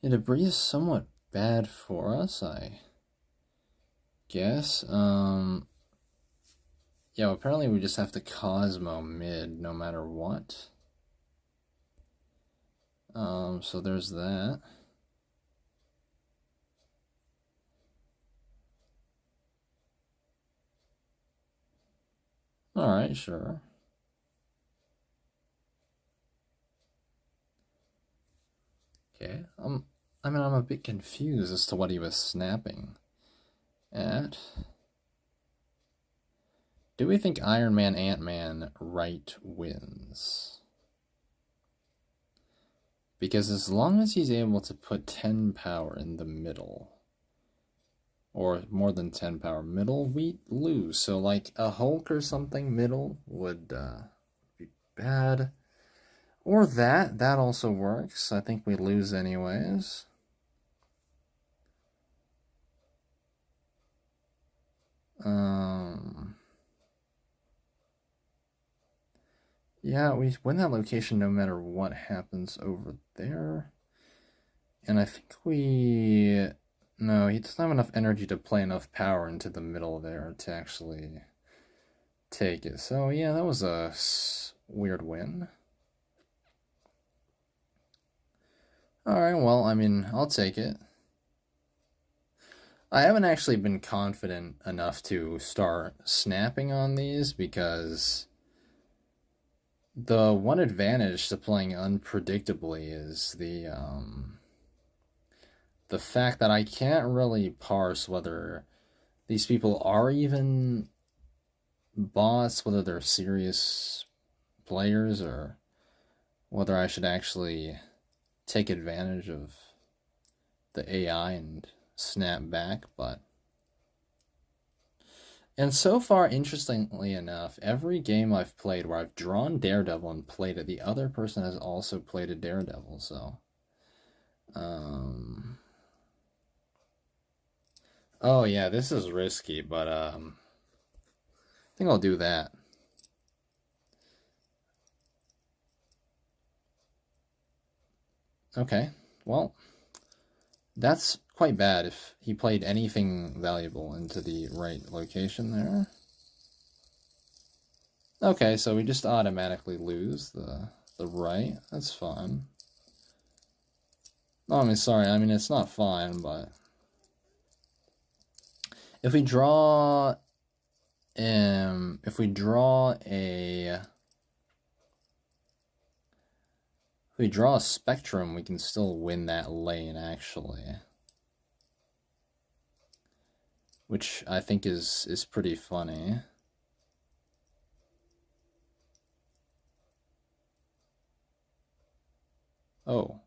Yeah, debris is somewhat bad for us, I guess. Yeah, apparently we just have to Cosmo mid no matter what. So there's that. Alright, sure. Okay, I mean, I'm a bit confused as to what he was snapping at. Do we think Iron Man, Ant-Man right wins? Because as long as he's able to put 10 power in the middle, or more than 10 power middle, we lose. So like a Hulk or something middle would be bad. Or that also works. I think we lose anyways. Yeah, we win that location no matter what happens over there. And I think we... No, he doesn't have enough energy to play enough power into the middle there to actually take it. So yeah, that was a weird win. Alright, well, I mean, I'll take it. I haven't actually been confident enough to start snapping on these because the one advantage to playing unpredictably is the fact that I can't really parse whether these people are even bots, whether they're serious players, or whether I should actually take advantage of the AI and snap back. And so far, interestingly enough, every game I've played where I've drawn Daredevil and played it, the other person has also played a Daredevil, so oh yeah, this is risky, but I think I'll do that. Okay, well, that's quite bad if he played anything valuable into the right location there. Okay, so we just automatically lose the right. That's fine. No, I mean, sorry, I mean, it's not fine, but if we draw if we draw a spectrum, we can still win that lane, actually, which I think is pretty funny. Oh.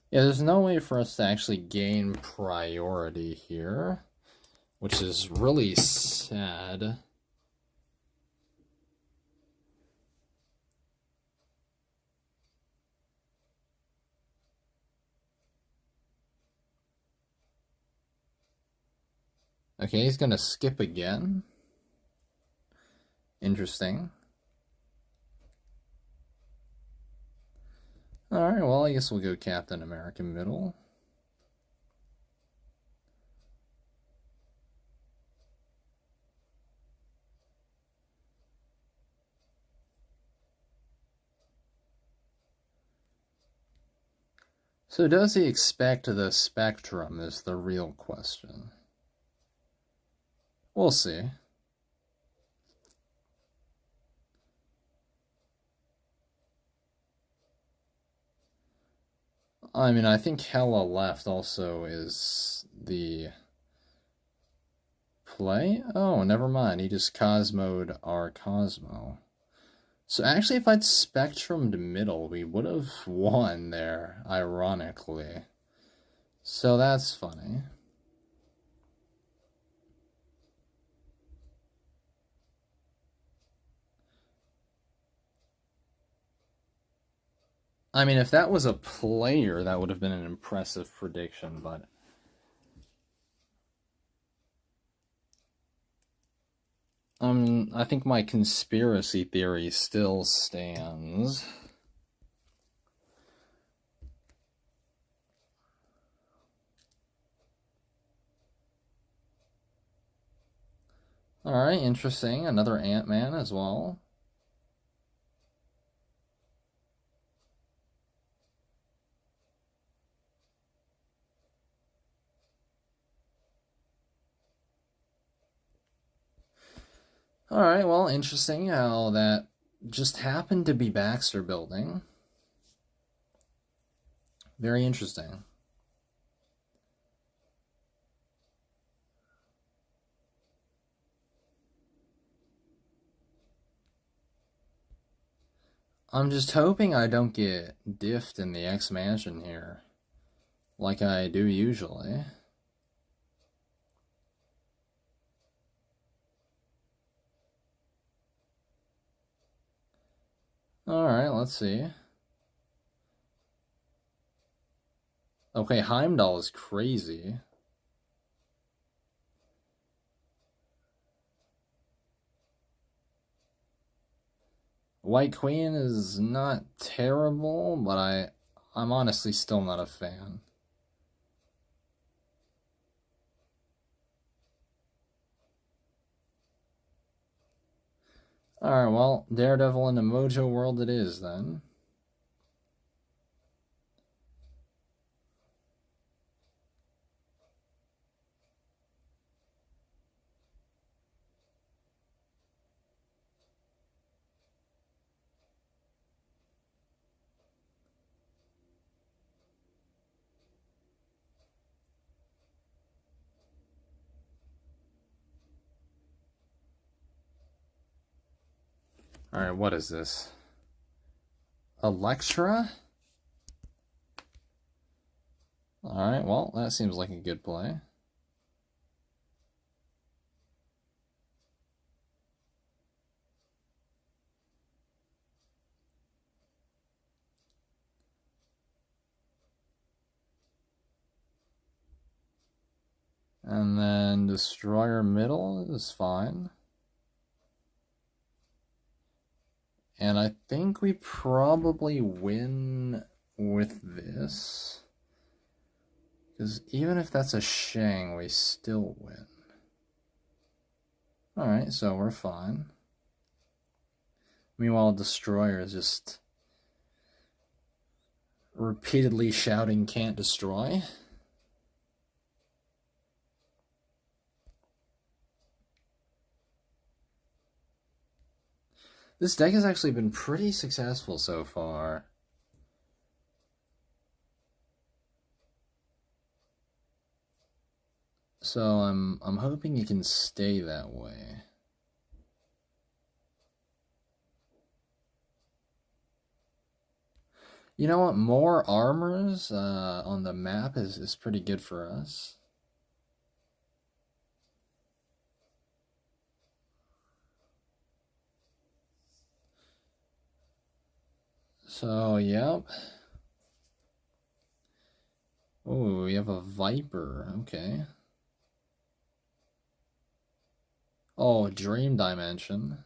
Yeah, there's no way for us to actually gain priority here, which is really sad. Okay, he's gonna skip again. Interesting. Alright, well, I guess we'll go Captain America middle. So does he expect the spectrum is the real question. We'll see. I mean, I think Hella left also is the play? Oh, never mind. He just Cosmo'd our Cosmo. So actually, if I'd Spectrumed middle, we would have won there, ironically. So that's funny. I mean, if that was a player, that would have been an impressive prediction, but I think my conspiracy theory still stands. Alright, interesting. Another Ant-Man as well. Alright, well, interesting how that just happened to be Baxter Building. Very interesting. I'm just hoping I don't get diffed in the X-Mansion here, like I do usually. Alright, let's see. Okay, Heimdall is crazy. White Queen is not terrible, but I'm honestly still not a fan. Alright, well, Daredevil in the Mojo world it is, then. Alright, what is this? Electra? Alright, well, that seems like a good play. And then Destroyer middle is fine. And I think we probably win with this. Because even if that's a Shang, we still win. Alright, so we're fine. Meanwhile, Destroyer is just repeatedly shouting, "Can't destroy." This deck has actually been pretty successful so far. So I'm hoping it can stay that way. You know what? More armors on the map is pretty good for us. So, yep. Oh, we have a Viper. Okay. Oh, Dream Dimension.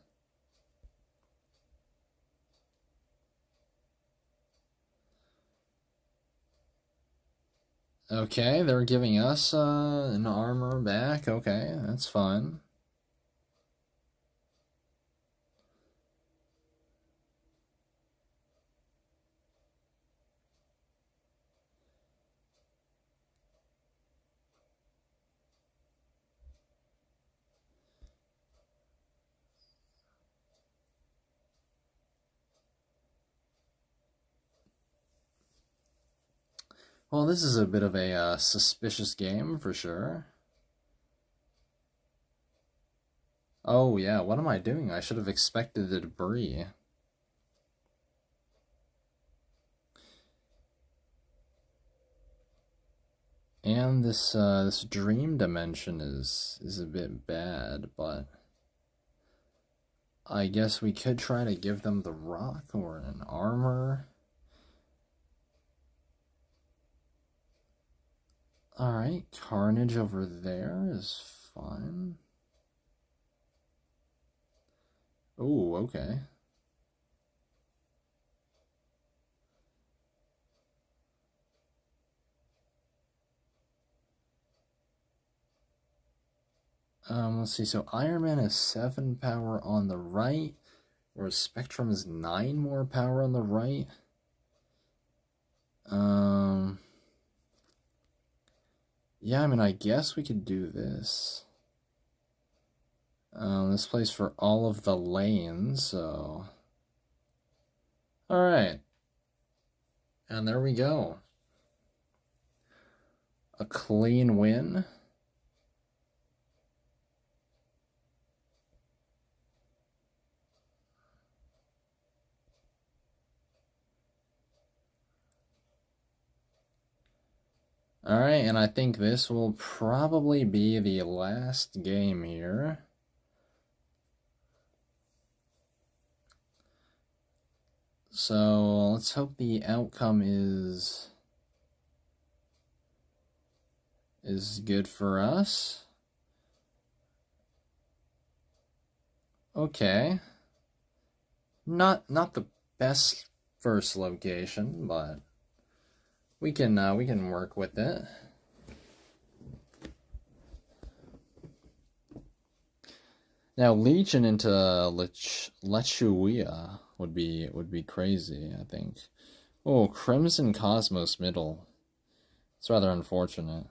Okay, they're giving us an armor back. Okay, that's fine. Well, this is a bit of a suspicious game for sure. Oh yeah, what am I doing? I should have expected the debris. And this dream dimension is a bit bad, but I guess we could try to give them the rock or an armor. Alright, Carnage over there is fine. Oh, okay. Let's see, so Iron Man is 7 power on the right, whereas Spectrum is 9 more power on the right. Yeah, I mean, I guess we could do this. This plays for all of the lanes, so... Alright. And there we go. A clean win. Alright, and I think this will probably be the last game here. So let's hope the outcome is good for us. Okay. Not the best first location, but we can work with it. Now Legion into Lechuia would be crazy, I think. Oh, Crimson Cosmos middle. It's rather unfortunate.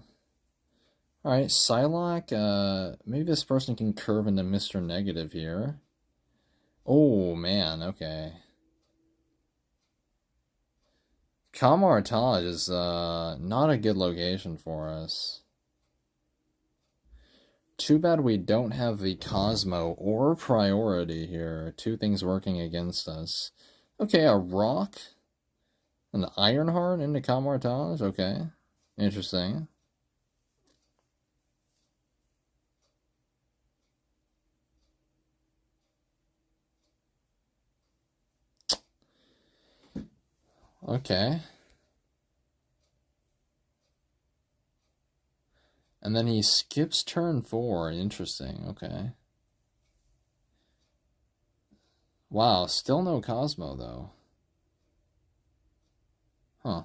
Alright, Psylocke, maybe this person can curve into Mr. Negative here. Oh, man, okay. Camartage is, not a good location for us. Too bad we don't have the Cosmo or Priority here. Two things working against us. Okay, a Rock. An Ironheart into Camartage? Okay. Interesting. Okay. And then he skips turn 4. Interesting. Okay. Wow, still no Cosmo, though. Huh.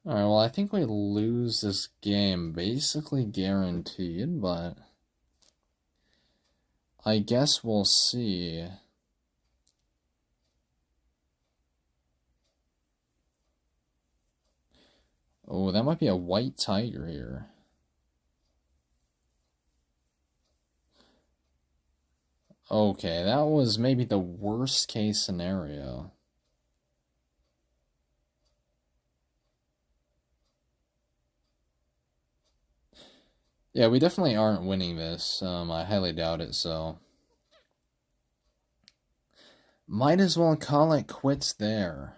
Alright, well, I think we lose this game basically guaranteed, but I guess we'll see. Oh, that might be a white tiger here. Okay, that was maybe the worst case scenario. Yeah, we definitely aren't winning this. I highly doubt it, so. Might as well call it quits there.